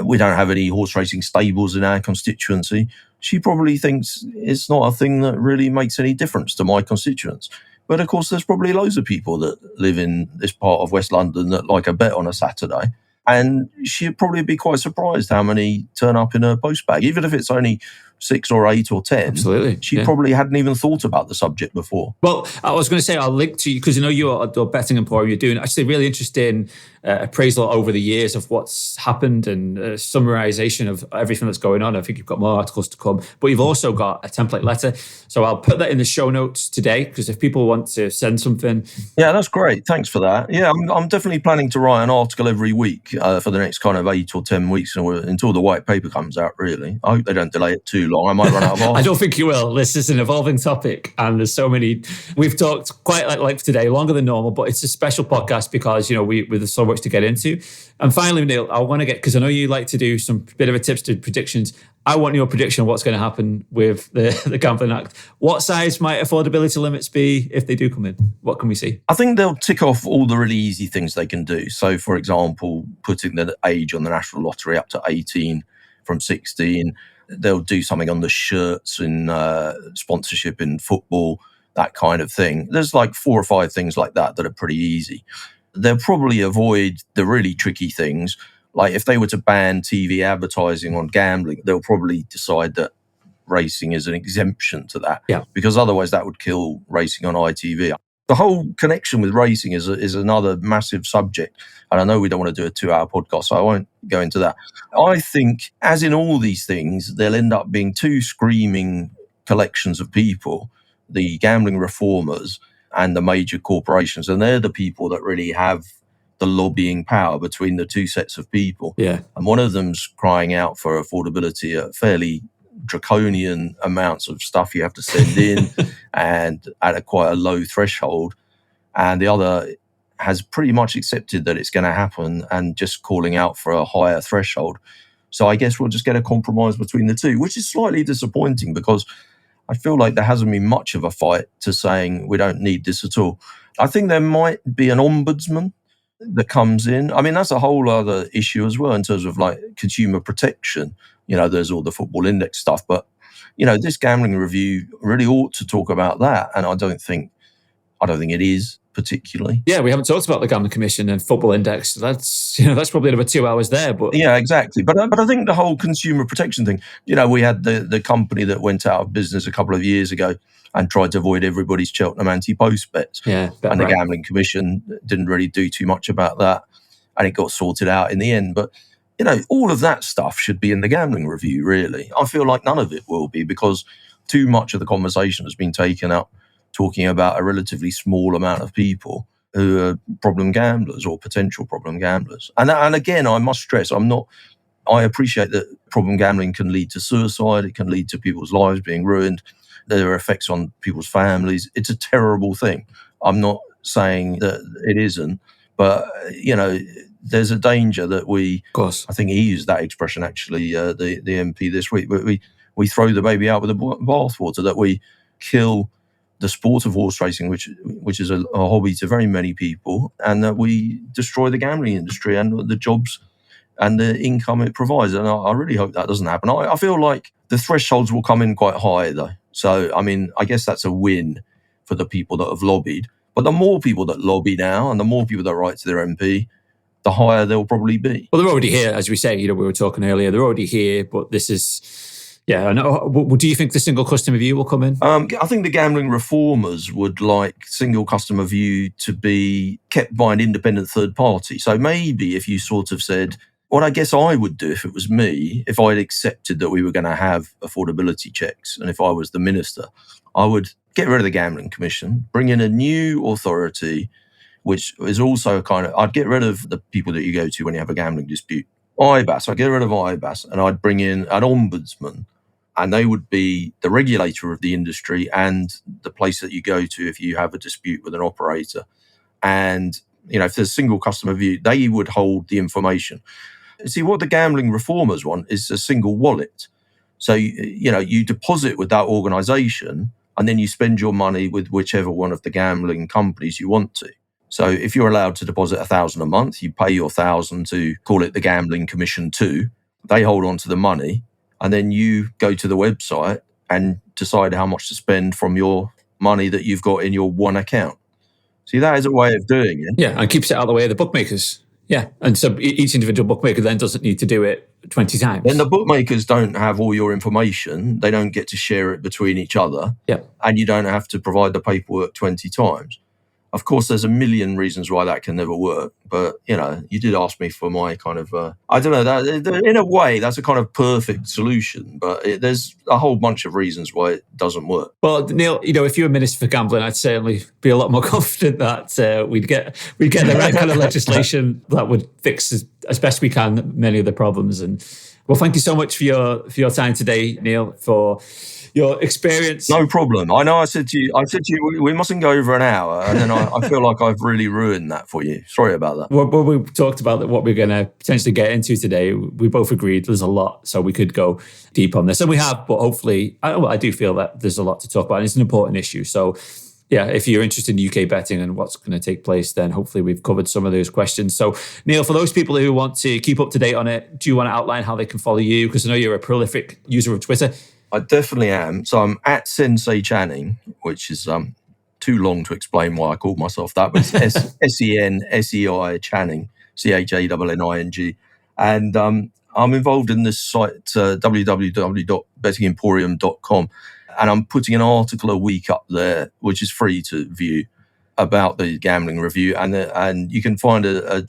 We don't have any horse racing stables in our constituency. She probably thinks it's not a thing that really makes any difference to my constituents. But of course, there's probably loads of people that live in this part of West London that like a bet on a Saturday. And she'd probably be quite surprised how many turn up in her post bag, even if it's only 6 or 8 or 10. Absolutely. She probably hadn't even thought about the subject before. Well, I was going to say, I'll link to you, because you're betting emporium, you're doing actually really interesting appraisal over the years of what's happened and summarization of everything that's going on. I think you've got more articles to come, but you've also got a template letter. So I'll put that in the show notes today, because if people want to send something. Yeah, that's great. Thanks for that. Yeah, I'm definitely planning to write an article every week for the next kind of 8 or 10 weeks until the white paper comes out, really. I hope they don't delay it too long. I might run out of I answers. don't think you will. This is an evolving topic, and there's so many. We've talked quite like today, longer than normal, but it's a special podcast because there's so much to get into. And finally, Neil, I want to get, because I know you like to do some bit of a tips to predictions. I want your prediction of what's going to happen with the Gambling Act. What size might affordability limits be if they do come in? What can we see? I think they'll tick off all the really easy things they can do. So, for example, putting the age on the National Lottery up to 18 from 16. They'll do something on the shirts in sponsorship in football, that kind of thing. There's like 4 or 5 things like that are pretty easy. They'll probably avoid the really tricky things. Like if they were to ban TV advertising on gambling, they'll probably decide that racing is an exemption to that. Yeah. Because otherwise that would kill racing on ITV. The whole connection with racing is another massive subject. And I know we don't want to do a 2-hour podcast, so I won't go into that. I think, as in all these things, they'll end up being 2 screaming collections of people, the gambling reformers and the major corporations. And they're the people that really have the lobbying power between the 2 sets of people. Yeah. And one of them's crying out for affordability at fairly draconian amounts of stuff you have to send in and at quite a low threshold. And the other has pretty much accepted that it's going to happen and just calling out for a higher threshold. So I guess we'll just get a compromise between the 2, which is slightly disappointing because I feel like there hasn't been much of a fight to saying we don't need this at all. I think there might be an ombudsman that comes in. I mean, that's a whole other issue as well in terms of like consumer protection. There's all the football index stuff, but this gambling review really ought to talk about that. And I don't think it is particularly. Yeah, we haven't talked about the Gambling Commission and football index. That's probably another 2 hours there. But yeah, exactly. But I think the whole consumer protection thing. We had the company that went out of business a couple of years ago and tried to avoid everybody's Cheltenham anti-post bets. Yeah, and the Gambling Commission didn't really do too much about that, and it got sorted out in the end. But all of that stuff should be in the gambling review, really. I feel like none of it will be because too much of the conversation has been taken up talking about a relatively small amount of people who are problem gamblers or potential problem gamblers. And again, I must stress, I appreciate that problem gambling can lead to suicide. It can lead to people's lives being ruined. There are effects on people's families. It's a terrible thing. I'm not saying that it isn't, but, there's a danger that we, of course, I think he used that expression actually, the MP this week, but we throw the baby out with the bathwater, that we kill the sport of horse racing, which is a hobby to very many people, and that we destroy the gambling industry and the jobs and the income it provides. And I really hope that doesn't happen. I feel like the thresholds will come in quite high, though. So, I mean, I guess that's a win for the people that have lobbied. But the more people that lobby now and the more people that write to their MP, the higher they'll probably be. Well, they're already here, as we say. We were talking earlier. They're already here, but this is... Yeah, I know. Do you think the single customer view will come in? I think the gambling reformers would like single customer view to be kept by an independent third party. So maybe if you sort of said, what I guess I would do if it was me, if I'd accepted that we were going to have affordability checks, and if I was the minister, I would get rid of the Gambling Commission, bring in a new authority, which is also I'd get rid of the people that you go to when you have a gambling dispute. IBAS, I'd get rid of IBAS, and I'd bring in an ombudsman. And they would be the regulator of the industry and the place that you go to if you have a dispute with an operator. And, if there's single customer view, they would hold the information. See, what the gambling reformers want is a single wallet. So, you deposit with that organisation and then you spend your money with whichever one of the gambling companies you want to. So if you're allowed to deposit $1,000 a month, you pay your $1,000 to call it the Gambling Commission 2. They hold on to the money. And then you go to the website and decide how much to spend from your money that you've got in your one account. See, that is a way of doing it. Yeah, and keeps it out of the way of the bookmakers. Yeah, and so each individual bookmaker then doesn't need to do it 20 times. Then the bookmakers don't have all your information. They don't get to share it between each other. Yeah. And you don't have to provide the paperwork 20 times. Of course, there's a million reasons why that can never work. But, you did ask me for my kind of, I don't know, that in a way, that's a kind of perfect solution. But there's a whole bunch of reasons why it doesn't work. Well, Neil, if you were Minister for Gambling, I'd certainly be a lot more confident that we'd get the right kind of legislation that would fix as best we can many of the problems. And Well, thank you so much for your time today, Neil, for your experience. No problem. I know I said to you, we mustn't go over an hour, and then I feel like I've really ruined that for you. Sorry about that. Well, we talked about what we're going to potentially get into today. We both agreed there's a lot, so we could go deep on this, and we have. But hopefully, I do feel that there's a lot to talk about, and it's an important issue. So, yeah, if you're interested in UK betting and what's going to take place, then hopefully we've covered some of those questions. So, Neil, for those people who want to keep up to date on it, do you want to outline how they can follow you? Because I know you're a prolific user of Twitter. I definitely am. So I'm at Sensei Channing, which is too long to explain why I called myself that, but it's SENSEI Channing, CHANNING. And I'm involved in this site, www.bettingemporium.com. And I'm putting an article a week up there, which is free to view, about the gambling review. And you can find I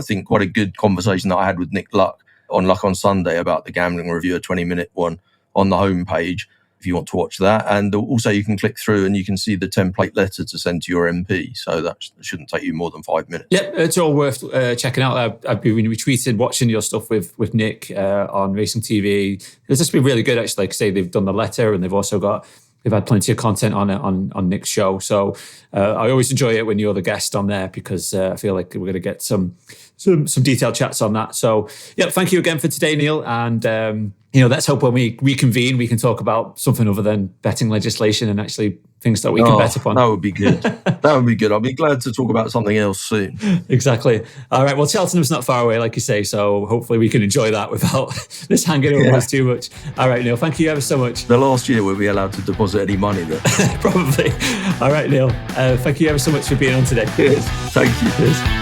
think quite a good conversation that I had with Nick Luck on Luck on Sunday about the gambling review, a 20-minute one on the homepage, if you want to watch that. And also you can click through and you can see the template letter to send to your MP. So that shouldn't take you more than 5 minutes. Yeah, it's all worth checking out. I've been retweeted watching your stuff with Nick on Racing TV. It's just been really good, actually. Like I say, they've done the letter and they've had plenty of content on it on Nick's show. So I always enjoy it when you're the guest on there, because I feel like we're going to get some detailed chats on that. So yeah, thank you again for today, Neil. And let's hope when we reconvene, we can talk about something other than betting legislation and actually things that we can bet upon. That would be good. That would be good. I'll be glad to talk about something else soon. Exactly. All right. Well, Cheltenham's not far away, like you say, so hopefully we can enjoy that without this hanging over us too much. All right, Neil, thank you ever so much. The last year we'll be allowed to deposit any money there. Probably. All right, Neil. Thank you ever so much for being on today. Cheers. Thank you. Cheers.